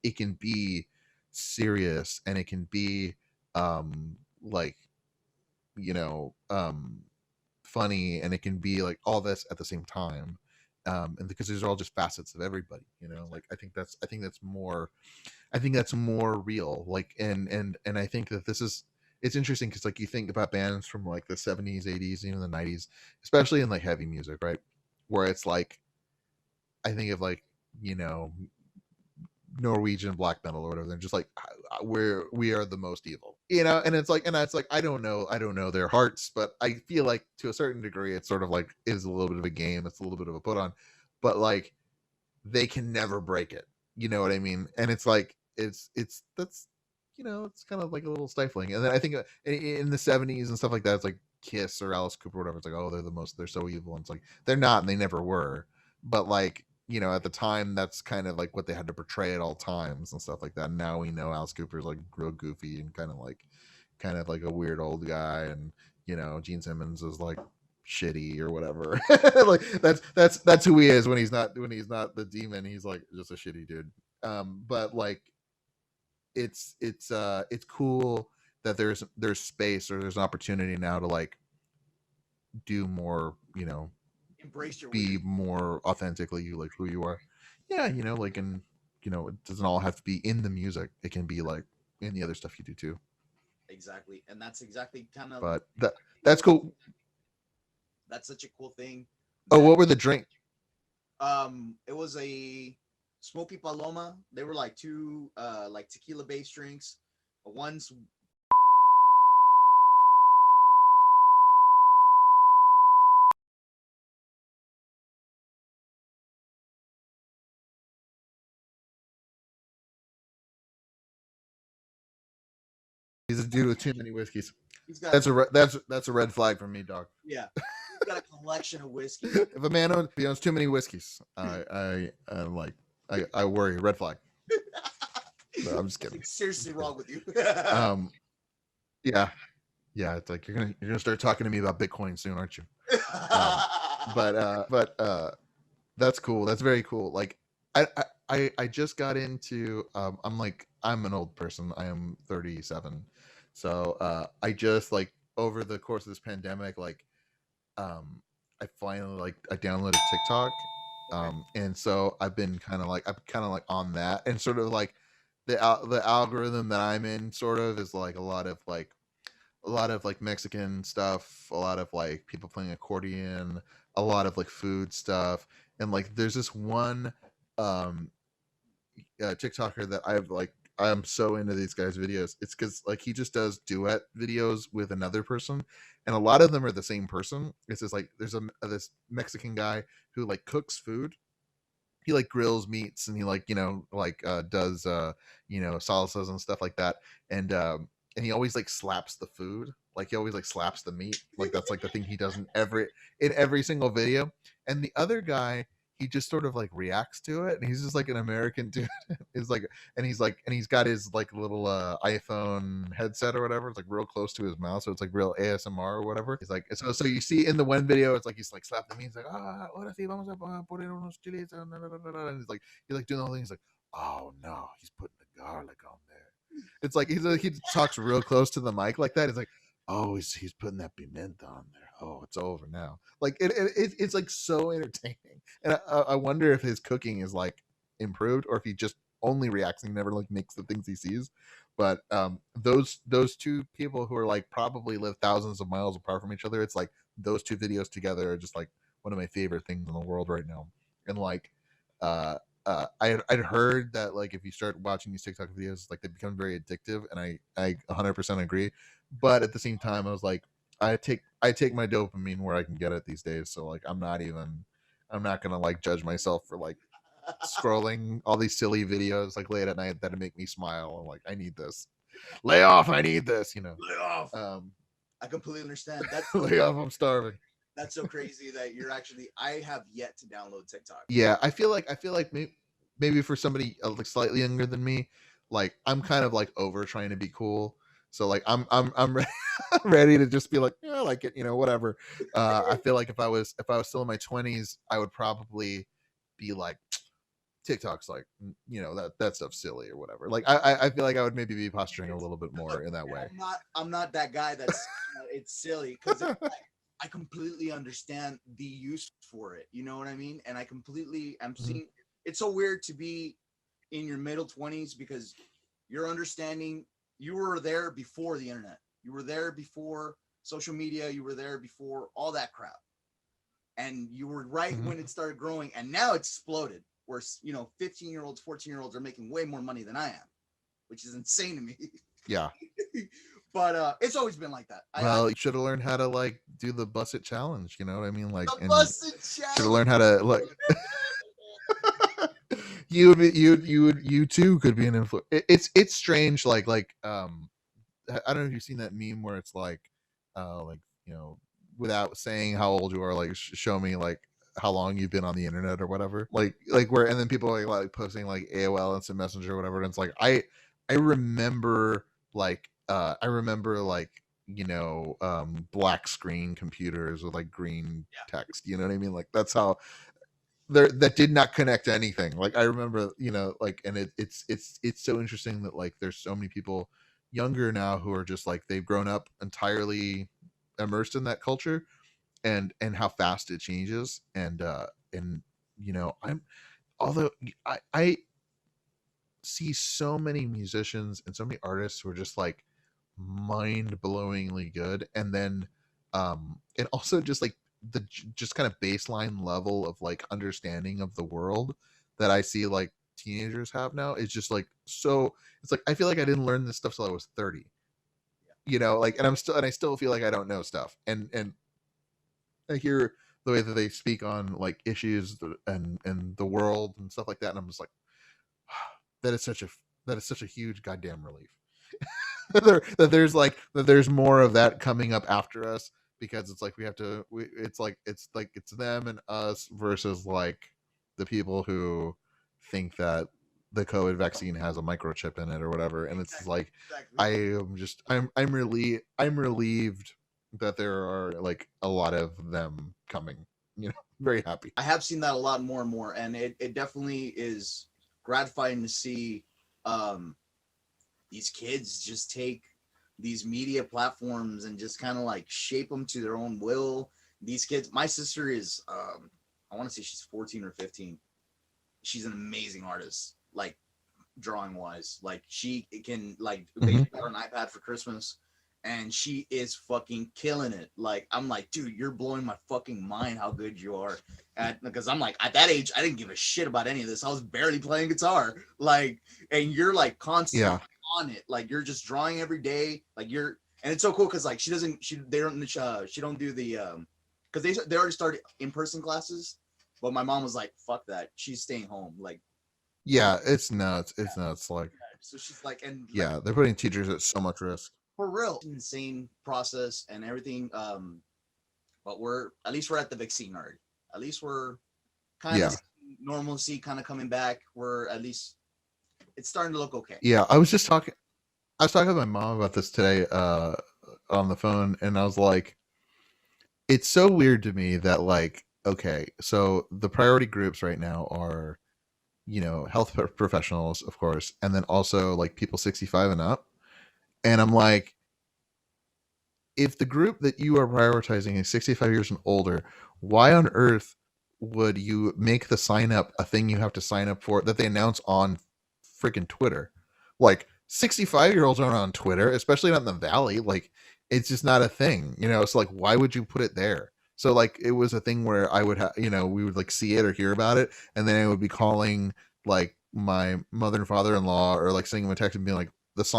it can be serious and it can be like you know um funny, and it can be like all this at the same time. And because these are all just facets of everybody, like I think that's more real. Like and I think that this is, it's interesting because like you think about bands from like the 70s, 80s, the 90s, especially in like heavy music, right, where it's like I think of like you know Norwegian black metal or whatever. They're just like we are the most evil, and it's like I don't know their hearts, but I feel like to a certain degree it's sort of like it is a little bit of a game, it's a little bit of a put on, but like they can never break it. You know what I mean? And it's like it's that's it's kind of like a little stifling. And then I think in the 70s and stuff like that, it's like Kiss or Alice Cooper or whatever. It's like, oh, they're so evil, and it's like they're not, and they never were. But like at the time, that's kind of like what they had to portray at all times and stuff like that. And now we know Alice Cooper's like real goofy and kind of like a weird old guy, and Gene Simmons is like shitty or whatever. Like that's who he is when he's not the demon. He's like just a shitty dude. But like it's cool that there's space, or there's an opportunity now to like do more, embrace your be weird. more authentically you, like who you are. Yeah, like, and it doesn't all have to be in the music. It can be like in the other stuff you do too. Exactly, and that's exactly kind of But that's cool. that's such a cool thing Oh, that what were the drink? it was a smoky paloma. They were like two like tequila based drinks. One's He's a dude with too many whiskeys. He's got That's a red flag for me, dog. yeah. He's got a collection of whiskey. If a man owns too many whiskeys, I worry. Red flag. No, I'm just kidding. Something's seriously wrong with you. Yeah, yeah. It's like you're gonna start talking to me about Bitcoin soon, aren't you? But that's cool. That's very cool. Like I just got into I'm an old person. I am 37. So I just like over the course of this pandemic, like I finally I downloaded TikTok. And so I'm kind of like on that, and sort of like the algorithm that I'm in sort of is like a lot of like Mexican stuff, a lot of like people playing accordion, a lot of like food stuff, and like there's this one um TikToker that I'm so into these guys' videos. It's because like he just does duet videos with another person, and a lot of them are the same person. It's just like there's this Mexican guy who like cooks food. He like grills meats, and he does salsas and stuff like that, and he always like slaps the food, like he always like slaps the meat, like that's like the thing he does in every single video. And the other guy, he just sort of like reacts to it, and he's just like an American dude. Is like and he's got his like little iPhone headset or whatever. It's like real close to his mouth, so it's like real ASMR or whatever. He's like, so you see in the one video, it's like he's like slapping the meat. He's like, ahora sí vamos a poner unos chiles, and he's like doing the whole thing. He's like, oh no, he's putting the garlic on there. It's like he talks real close to the mic like that. It's like, oh, he's putting that pimenta on there. Oh, it's over now. Like it's like so entertaining, and I wonder if his cooking is like improved, or if he just only reacts and never like makes the things he sees. But those two people who are like probably live thousands of miles apart from each other, it's like those two videos together are just like one of my favorite things in the world right now. And like I'd heard that like if you start watching these TikTok videos, like they become very addictive, and I 100% agree. But at the same time, I was like, I take my dopamine where I can get it these days. So like I'm not gonna like judge myself for like scrolling all these silly videos like late at night that make me smile. I'm like, I need this. Lay off, I need this. Lay off. I completely understand. Lay off, I'm starving. That's so crazy that you're actually. I have yet to download TikTok. Yeah, I feel like maybe for somebody like slightly younger than me, like I'm kind of like over trying to be cool. So like I'm ready to just be like, yeah, I like it, whatever. I feel like if I was still in my 20s, I would probably be like, TikTok's like, that stuff's silly or whatever. Like I feel like I would maybe be posturing a little bit more in that way. I'm not that guy that's it's silly, because I completely understand the use for it. You know what I mean? And I completely am seeing it's so weird to be in your middle 20s, because you're understanding you were there before the internet. You were there before social media. You were there before all that crap. And you were right when it started growing, and now it's exploded. Where 15-year-olds, 14-year-olds are making way more money than I am, which is insane to me. Yeah. But it's always been like that. Well, you should have learned how to like do the bust it challenge. You know what I mean? Like, the bust it challenge. Should have learned how to like. you too could be an influencer. It's strange. Like I don't know if you've seen that meme where it's like without saying how old you are, like show me like how long you've been on the internet or whatever, like where, and then people are like posting like AOL Instant Messenger or whatever, and it's like I remember black screen computers with like green text, you know what I mean? Like that's how that did not connect to anything. Like I remember, and it's so interesting that like there's so many people younger now who are just like they've grown up entirely immersed in that culture, and how fast it changes. And I see so many musicians and so many artists who are just like mind-blowingly good, and then and also just like the just kind of baseline level of like understanding of the world that I see like teenagers have now is just like, so it's like I feel like I didn't learn this stuff till I was 30, like, and I still feel like I don't know stuff, and I hear the way that they speak on like issues and the world and stuff like that, and I'm just like, that is such a huge goddamn relief. that there's more of that coming up after us, because it's like it's them and us versus like the people who think that the COVID vaccine has a microchip in it or whatever, and it's like Exactly. I'm relieved that there are like a lot of them coming. Very happy. I have seen that a lot more and more, and it definitely is gratifying to see um, these kids just take these media platforms and just kind of like shape them to their own will. These kids, my sister is, I want to say she's 14 or 15. She's an amazing artist, like drawing wise. Like she can like they got her an iPad for Christmas, and she is fucking killing it. Like I'm like, dude, you're blowing my fucking mind how good you are. Because I'm like, at that age, I didn't give a shit about any of this. I was barely playing guitar. Like, and you're like constantly Yeah. on it. Like you're just drawing every day. Like you're, and it's so cool because like she don't do the because they already started in person classes, but my mom was like, fuck that. She's staying home. Like Yeah, it's nuts. It's nuts. Like, so she's like, and like yeah, they're putting teachers at so much risk. for real, insane process and everything. But we're at least we're at the vaccine already. At least we're kind Yeah. of normalcy kind of coming back. We're at least it's starting to look okay. Yeah, I was talking to my mom about this today on the phone, and I was like, it's so weird to me that like, okay, so the priority groups right now are, health professionals, of course, and then also like people 65 and up. And I'm like, if the group that you are prioritizing is 65 years and older, why on earth would you make the sign up a thing you have to sign up for that they announce on freaking Twitter? Like 65-year-olds aren't on Twitter, especially not in the Valley. Like it's just not a thing, So like, why would you put it there? So like, it was a thing where I would have, we would like see it or hear about it, and then I would be calling like my mother and father-in-law or like sending them a text and being like,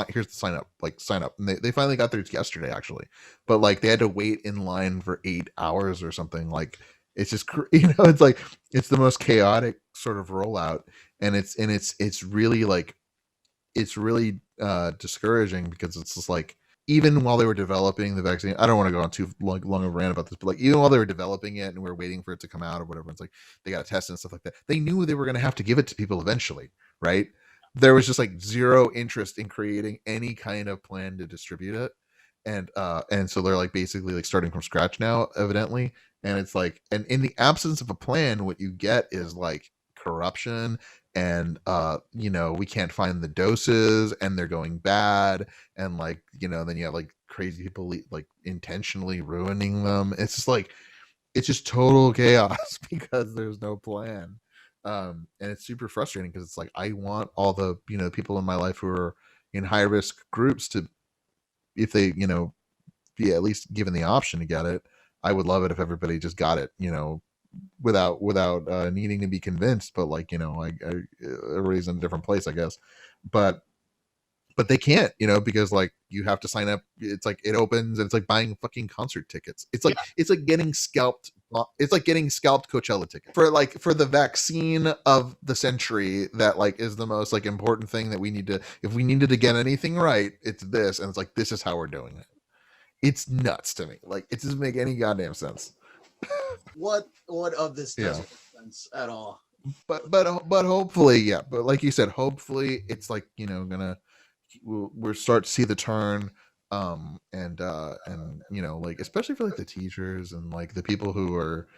here's the sign up, like sign up. And they finally got theirs yesterday actually, but like they had to wait in line for 8 hours or something. Like it's just it's like it's the most chaotic sort of rollout, and it's really like it's really discouraging, because it's just like, even while they were developing the vaccine, I don't want to go on too long of a rant about this, but like even while they were developing it and we are waiting for it to come out or whatever, it's like they got to test it and stuff like that. They knew they were going to have to give it to people eventually, right? There was just like zero interest in creating any kind of plan to distribute it, and so they're like basically like starting from scratch now, evidently. And it's like, and in the absence of a plan, what you get is like corruption, and we can't find the doses and they're going bad, and like then you have like crazy people like intentionally ruining them. It's just like, it's just total chaos because there's no plan. And it's super frustrating because it's like, I want all the people in my life who are in high risk groups to, if they be at least given the option to get it. I would love it if everybody just got it, without needing to be convinced. But like, everybody's in a different place, I guess. But they can't, because like you have to sign up. It's like it opens and it's like buying fucking concert tickets. It's like it's like getting scalped. It's like getting scalped Coachella tickets for the vaccine of the century. That like is the most like important thing that we need to. If we needed to get anything right, it's this, and it's like, this is how we're doing it. It's nuts to me. Like it doesn't make any goddamn sense. What of this doesn't make sense at all? But hopefully, yeah. But like you said, hopefully it's like we'll start to see the turn, and like especially for like the teachers and like the people who are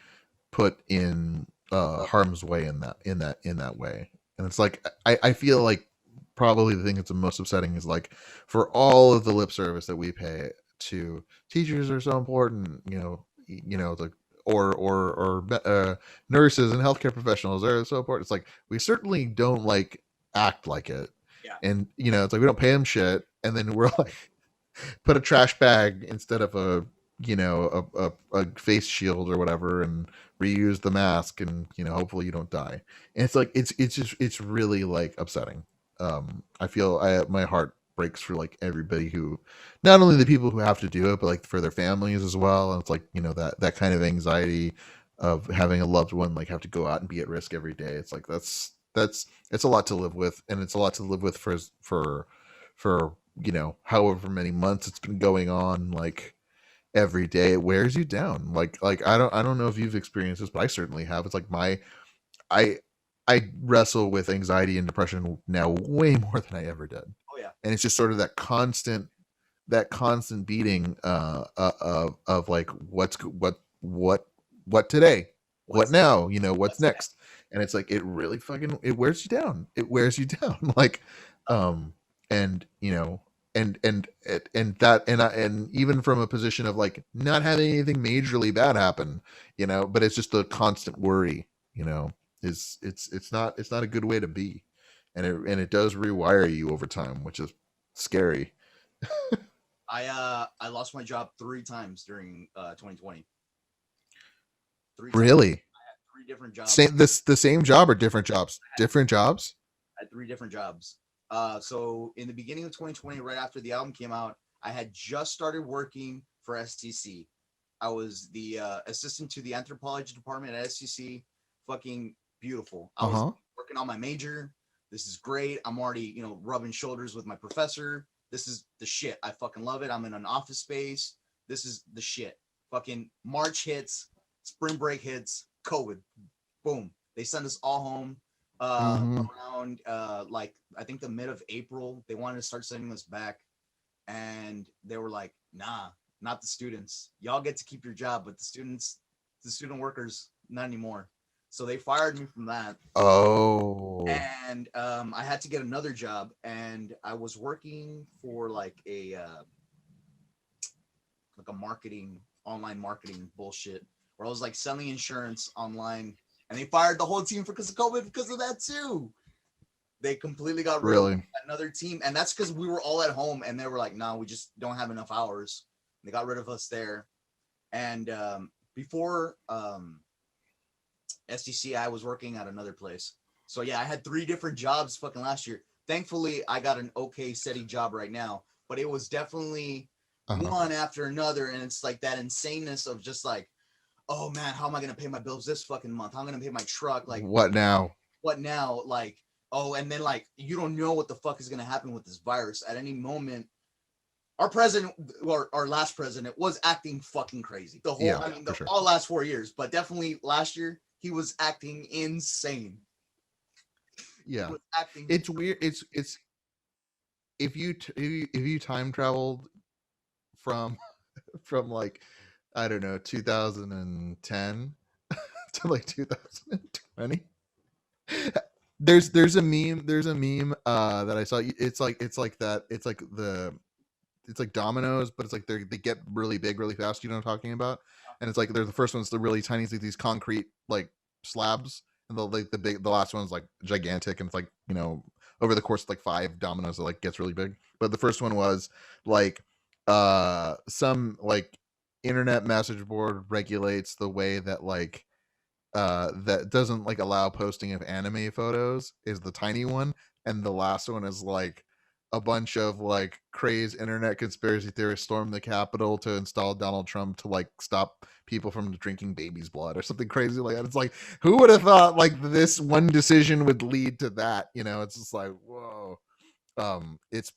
put in harm's way in that way. And it's like, I feel like probably the thing that's the most upsetting is like, for all of the lip service that we pay to teachers are so important, like, or nurses and healthcare professionals are so important. It's like, we certainly don't like act like it. Yeah. And it's like, we don't pay them shit, and then we're like, put a trash bag instead of a face shield or whatever, and reuse the mask, and hopefully you don't die. And it's like, it's really like upsetting. I feel my heart breaks for like everybody who, not only the people who have to do it, but like for their families as well. And it's like, that kind of anxiety of having a loved one like have to go out and be at risk every day. It's like, it's a lot to live with, and it's a lot to live with for however many months it's been going on, like every day, it wears you down. Like I don't know if you've experienced this, but I certainly have. It's like I I wrestle with anxiety and depression now way more than I ever did. Oh yeah. And it's just sort of that constant beating of like what today, what What's now, what's what's next? next. And it's like it really fucking it wears you down. It wears you down. Like um and and even from a position of like not having anything majorly bad happen, but it's just the constant worry, is it's not a good way to be. And it does rewire you over time, which is scary. I lost my job 3 times during 2020. 3 times. Really? 3 different jobs. The same job or different jobs? Different jobs? I had 3 different jobs. So in the beginning of 2020, right after the album came out, I had just started working for STC. I was the assistant to the anthropology department at STC. Fucking beautiful. I was Uh-huh. working on my major. This is great. I'm already, rubbing shoulders with my professor. This is the shit. I fucking love it. I'm in an office space. This is the shit. Fucking March hits, spring break hits, COVID. Boom. They send us all home. Mm-hmm. Around like I think the mid of April, they wanted to start sending us back, and they were like, "Nah, not the students. Y'all get to keep your job, but the student workers, not anymore." So they fired me from that, Oh. and I had to get another job, and I was working for like a online marketing bullshit, where I was like selling insurance online, and they fired the whole team because of COVID because of that too. They completely got rid of Really? another team, and that's because we were all at home, and they were like, "No, we just don't have enough hours." They got rid of us there, and before STC, I was working at another place. So yeah, I had 3 different jobs fucking last year. Thankfully, I got an okay, steady job right now, but it was definitely Uh-huh. one after another, and it's like that insaneness of just like, oh man, how am I gonna pay my bills this fucking month? How am I gonna pay my truck? Like, What now? what now? Like, oh, and then like you don't know what the fuck is gonna happen with this virus at any moment. Our president, or our last president, was acting fucking crazy. The whole, Yeah, I mean, for sure. all last 4 years, but definitely last year, he was acting insane. Yeah. He was acting. It's weird. It's if you time traveled from from like, I don't know, 2010 to like 2020. There's a meme that I saw. It's like dominoes, but it's like they get really big really fast. You know what I'm talking about? And it's like the first one's the really tiny, it's like these concrete like slabs, and the last one's like gigantic, and it's like, over the course of like 5 dominoes, it like gets really big. But the first one was like some like internet message board regulates the way that like that doesn't like allow posting of anime photos, is the tiny one. And the last one is like a bunch of like crazed internet conspiracy theorists storm the Capitol to install Donald Trump to like stop people from drinking baby's blood or something crazy like that. It's like, who would have thought like this one decision would lead to that? It's just like, whoa. It's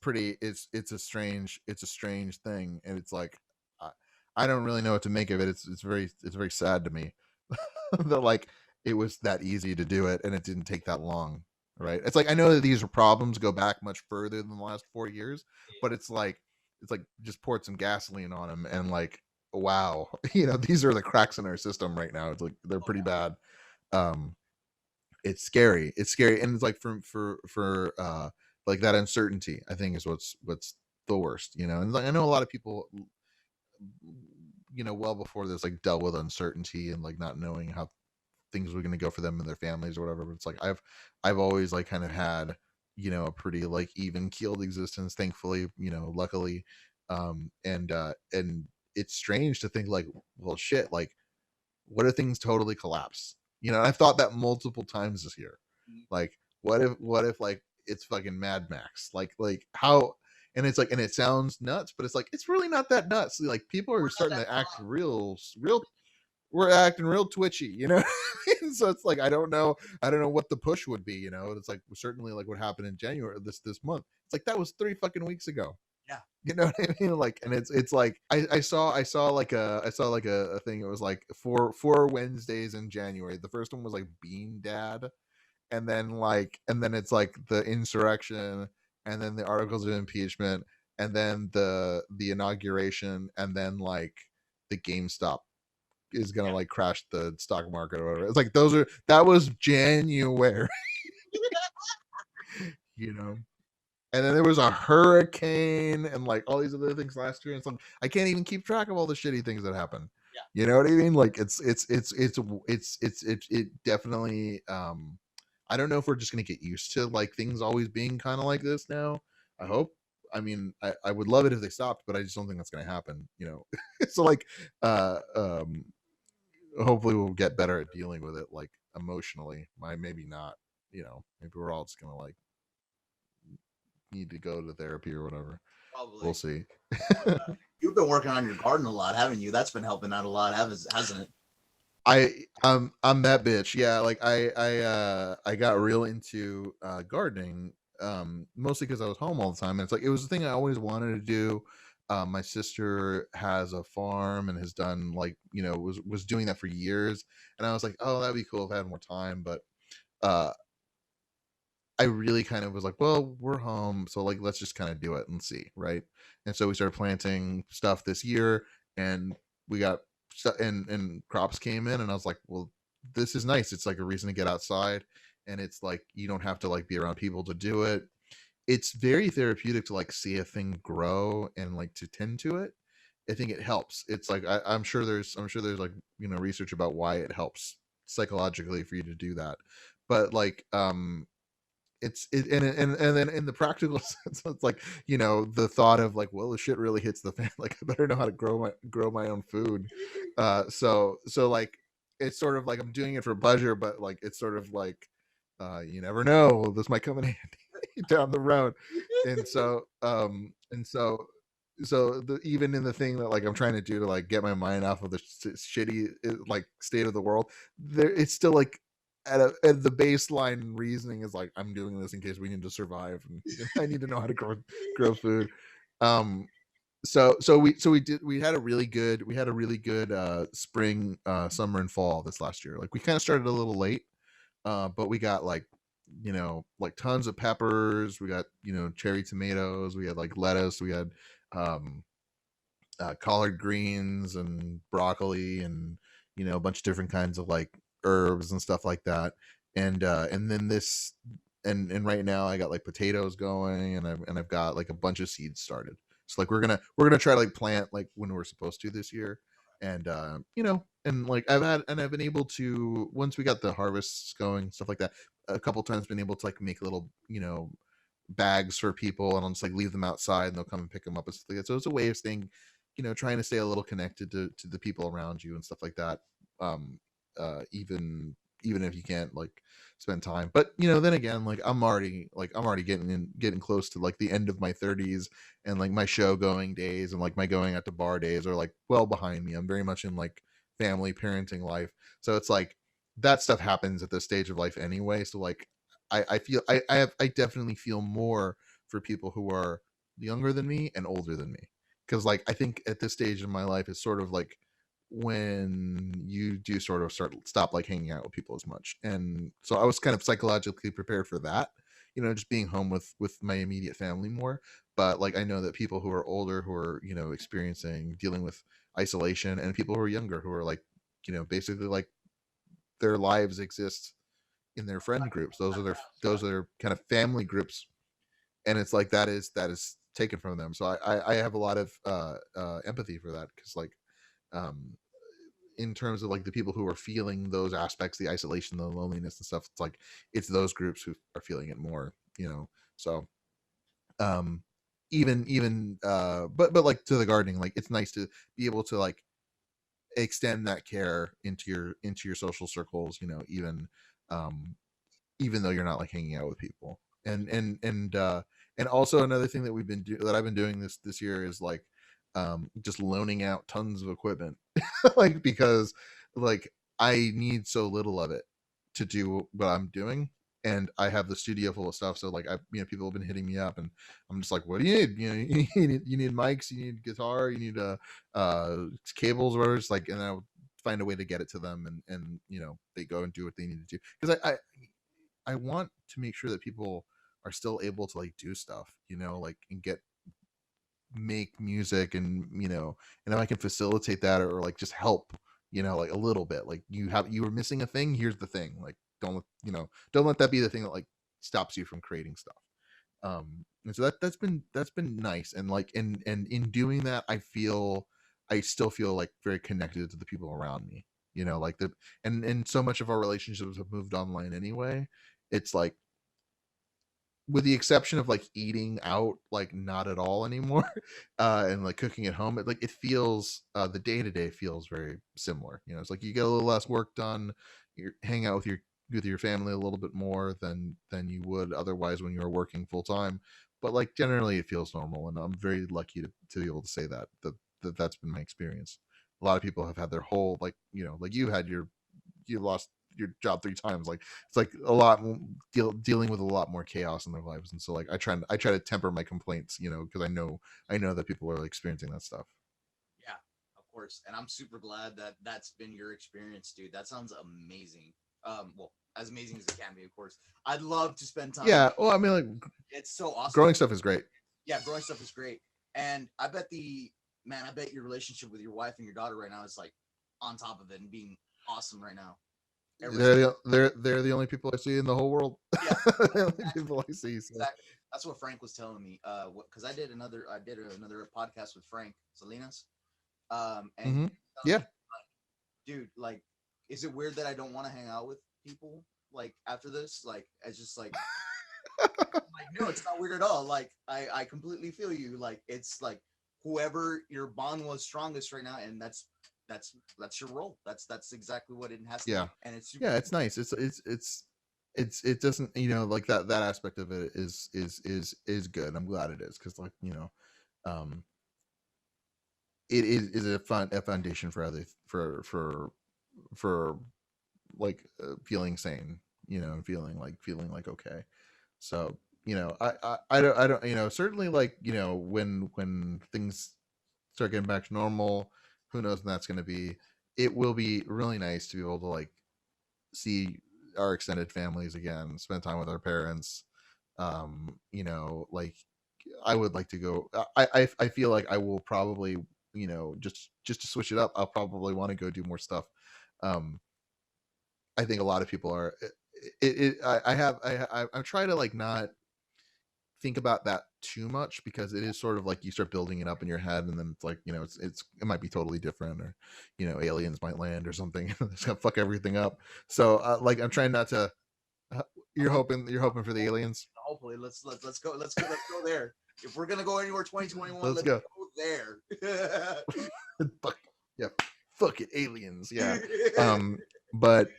a strange thing, and it's like, I, I don't really know what to make of it. It's very sad to me that like it was that easy to do it and it didn't take that long, right? It's like, I know that these problems go back much further than the last 4 years, but it's like just poured some gasoline on them, and like, wow, these are the cracks in our system right now. It's like they're pretty bad. um it's scary, and it's like for like that uncertainty, I think, is what's the worst. And like, I know a lot of people, well before this, like dealt with uncertainty and like not knowing how things were going to go for them and their families or whatever. But it's like I've always like kind of had, a pretty like even keeled existence, thankfully, luckily. And it's strange to think like, well, shit, like, what if things totally collapse? I've thought that multiple times this year. Like, what if like it's fucking Mad Max? Like how? And it's like, and it sounds nuts, but it's like, it's really not that nuts. Like, people are starting to act real. We're acting real twitchy, So it's like, I don't know what the push would be. It's like certainly like what happened in January this month. It's like that was 3 fucking weeks ago. Yeah. You know what I mean? Like, and it's like I saw like a thing. It was like four Wednesdays in January. The first one was like Bean Dad, and then it's like the insurrection, and then the articles of impeachment, and then the inauguration, and then like the GameStop is gonna Yeah. like crash the stock market or whatever. It's like that was January, you know. And then there was a hurricane and like all these other things last year. And it's like I can't even keep track of all the shitty things that happen. Yeah. You know what I mean? Like it definitely I don't know if we're just gonna get used to like things always being kind of like this now. I hope. I mean, I would love it if they stopped, but I just don't think that's gonna happen, you know. So like hopefully we'll get better at dealing with it like emotionally. Maybe not, you know, maybe we're all just gonna like need to go to therapy or whatever. We'll Probably. see. But you've been working on your garden a lot, haven't you? That's been helping out a lot, hasn't it? I'm that bitch. Yeah, like I got real into gardening, mostly because I was home all the time, and it's like it was the thing I always wanted to do. My sister has a farm and has done like, you know, was doing that for years, and I was like, oh, that'd be cool if I had more time. But uh I really kind of was like, well, we're home, so like let's just kind of do it and see, right? And so we started planting stuff this year, and we got and crops came in, and I was like, well, this is nice. It's like a reason to get outside, and it's like you don't have to like be around people to do it. It's very therapeutic to like see a thing grow and like to tend to it. I think it helps. It's like I'm sure there's like, you know, research about why it helps psychologically for you to do that, but like and then in the practical sense, it's like, you know, the thought of like, well, the shit really hits the fan. Like I better know how to grow my own food. So like it's sort of like I'm doing it for pleasure, but like it's sort of like you never know, this might come in handy down the road. And so even in the thing that like I'm trying to do to like get my mind off of the shitty like state of the world, there it's still like at the baseline reasoning is like I'm doing this in case we need to survive, and I need to know how to grow food. Um, we had a really good spring, summer, and fall this last year. Like we kind of started a little late, but we got like, you know, like tons of peppers. We got, you know, cherry tomatoes. We had like lettuce. We had um collard greens and broccoli, and, you know, a bunch of different kinds of like herbs and stuff like that. And then this and right now I got like potatoes going, and I've got like a bunch of seeds started. So like we're gonna try to like plant like when we're supposed to this year. And you know, and like I've been able to, once we got the harvests going, stuff like that, a couple times been able to like make little, you know, bags for people, and I'll just like leave them outside and they'll come and pick them up and stuff like that. So it's a way of staying, you know, trying to stay a little connected to the people around you and stuff like that. Um, even if you can't like spend time. But you know, then again, like I'm already getting close to like the end of my 30s, and like my show going days and like my going out to bar days are like well behind me. I'm very much in like family parenting life. So it's like that stuff happens at this stage of life anyway. So like I feel I definitely feel more for people who are younger than me and older than me, because like I think at this stage in my life it's sort of like when you do sort of stop like hanging out with people as much. And so I was kind of psychologically prepared for that, you know, just being home with my immediate family more. But like I know that people who are older, who are, you know, experiencing dealing with isolation, and people who are younger who are like, you know, basically like their lives exist in their friend groups. Those are their kind of family groups, and it's like that is taken from them. So I have a lot of empathy for that, because like um in terms of like the people who are feeling those aspects, the isolation, the loneliness and stuff, it's like it's those groups who are feeling it more, you know. So um even but like to the gardening, like it's nice to be able to like extend that care into your social circles, you know, um even though you're not like hanging out with people. And also another thing that that I've been doing this year is like just loaning out tons of equipment like because like I need so little of it to do what I'm doing. and I have the studio full of stuff. So like, people have been hitting me up, and I'm just like, what do you need? You need mics, you need guitar, you need cables, or whatever. It's like, and I'll find a way to get it to them, and they go and do what they need to do, because I want to make sure that people are still able to like do stuff, like, and make music, and and if I can facilitate that, or like just help, like a little bit, like you were missing a thing, here's the thing, like don't let that be the thing that like stops you from creating stuff. And so that's been nice, and like, and in doing that, I still feel like very connected to the people around me, like and so much of our relationships have moved online anyway. It's like, with the exception of like eating out, like not at all anymore, and like cooking at home, it feels, the day-to-day feels very similar. It's like you get a little less work done, you hang out with your family a little bit more than you would otherwise when you were working full time, but like generally it feels normal, and I'm very lucky to be able to say that's been my experience. A lot of people have had their whole, like, like you lost your job 3 times, like it's like a lot dealing with a lot more chaos in their lives, and so like I try to temper my complaints, because I know that people are experiencing that stuff. Yeah, of course. And I'm super glad that that's been your experience, dude. That sounds amazing. Well, as amazing as it can be, of course. I'd love to spend time. Yeah, well, I mean, like, It's so awesome. growing stuff is great. Yeah, growing stuff is great. And I bet your relationship with your wife and your daughter right now is like on top of it and being awesome right now. They're the only people I see in the whole world. Yeah, The only exactly. people I see. So. Exactly. That's what Frank was telling me. Because I did another podcast with Frank Salinas. And Mm-hmm. Yeah. dude, like, is it weird that I don't want to hang out with people like after this? Like, it's just like, no, it's not weird at all. Like, I completely feel you. Like, it's like whoever your bond was strongest right now, and that's your role. That's exactly what it has to Yeah. be. And it's Yeah, it's nice. It doesn't, like that aspect of it is good. I'm glad it is, because like, um it is a foundation for other for like, feeling sane, and feeling like okay. So, I don't, certainly, like, when things start getting back to normal, who knows when that's going to be. It will be really nice to be able to like see our extended families again, spend time with our parents. Like, I would like to go. I feel like I will probably, just to switch it up, I'll probably want to go do more stuff. Um, I think a lot of people are. I'm trying to like not think about that too much, because it is sort of like you start building it up in your head, and then it's like, it might be totally different, or aliens might land or something. It's gonna fuck everything up. So, like, I'm trying not to. You're hoping for the aliens. Hopefully, let's go there. If we're gonna go anywhere 2021, Let's let's go there. fuck, yeah, fuck it, aliens. Yeah. But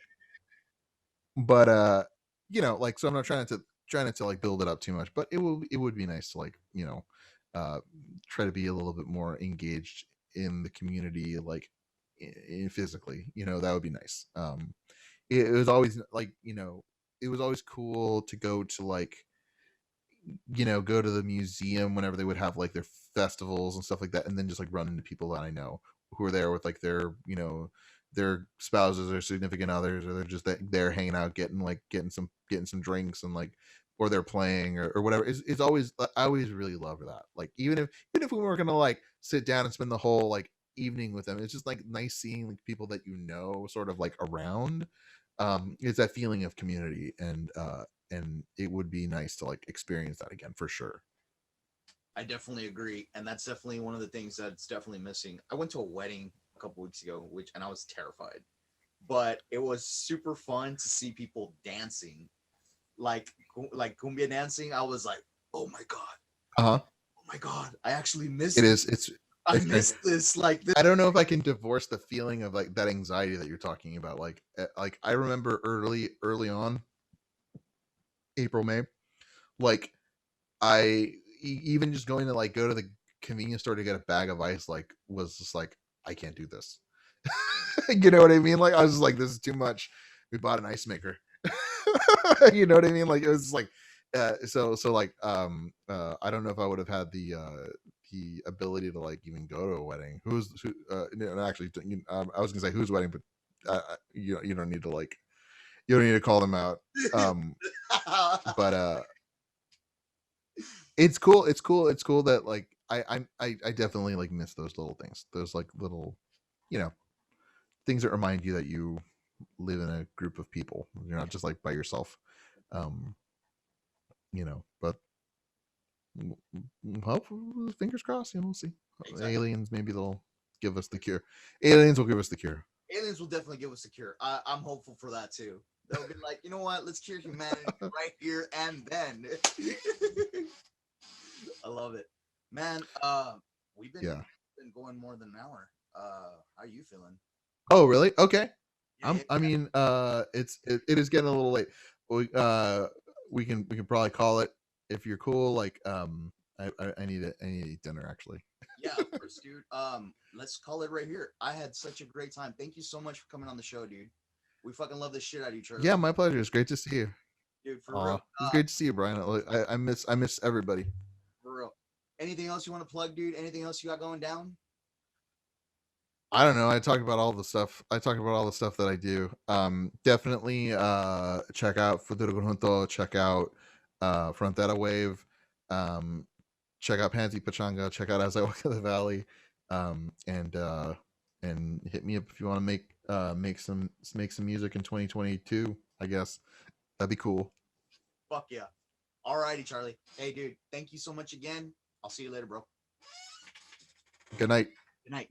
like, so I'm not trying to like build it up too much, but it would be nice to like, uh try to be a little bit more engaged in the community, like, physically, that would be nice. It was always like, it was always cool to go to like, go to the museum whenever they would have like their festivals and stuff like that, and then just like run into people that I know who are there with like their spouses or significant others, or they're just there hanging out, getting some drinks, and like, or they're playing, or whatever. It's always, I always really love that. Like, even if we weren't gonna like sit down and spend the whole like evening with them, it's just like nice seeing like people that sort of like around. It's that feeling of community, and it would be nice to like experience that again, for sure. I definitely agree, and that's definitely one of the things that's definitely missing. I went to a wedding a couple weeks ago, and I was terrified, but it was super fun to see people dancing, like cumbia dancing. I was like, oh my god, Uh-huh. oh my god, I actually missed It is. I missed this. Like this. I don't know if I can divorce the feeling of like that anxiety that you're talking about. Like I remember early on, April, May, like even just going to like go to the convenience store to get a bag of ice, like, was just like, I can't do this. You know what I mean? Like, I was just like, this is too much. We bought an ice maker. You know what I mean? Like it was like so like I don't know if I would have had the ability to like even go to a wedding. No, actually I was gonna say whose wedding, but you don't need to like you don't need to call them out. But it's cool. It's cool. It's cool that like I definitely like miss those little things. Those like little, you know, things that remind you that you live in a group of people. You're not just like by yourself. Um, you know, but hope fingers crossed. You know, we'll see. Exactly. Aliens, maybe they'll give us the cure. Aliens will give us the cure. Aliens will definitely give us a cure. I'm hopeful for that too. They'll be like, you know what? Let's cure humanity right here and then. I love it, man. We've Yeah. been going more than an hour. How are you feeling? Oh, really? Okay. Yeah, I mean, it is getting a little late. We can probably call it if you're cool. Like, I need I need to eat dinner actually. yeah, of course, dude. Let's call it right here. I had such a great time. Thank you so much for coming on the show, dude. We fucking love the shit out of you, Charlie. Yeah, my pleasure. It's great to see you. Dude, for Aw, real. it was great to see you, Brian. I miss everybody. For real. Anything else you want to plug, dude? Anything else you got going down? I don't know. I talk about all the stuff. I talk about all the stuff that I do. Definitely check out Futuro Conjunto. Check out Frontera Wave. Check out Pansy Pachanga. Check out As I Walk in the Valley. And hit me up if you want to make some music in 2022. I guess that'd be cool. Fuck yeah. Alrighty, Charlie. Hey, dude. Thank you so much again. I'll see you later, bro. Good night. Good night.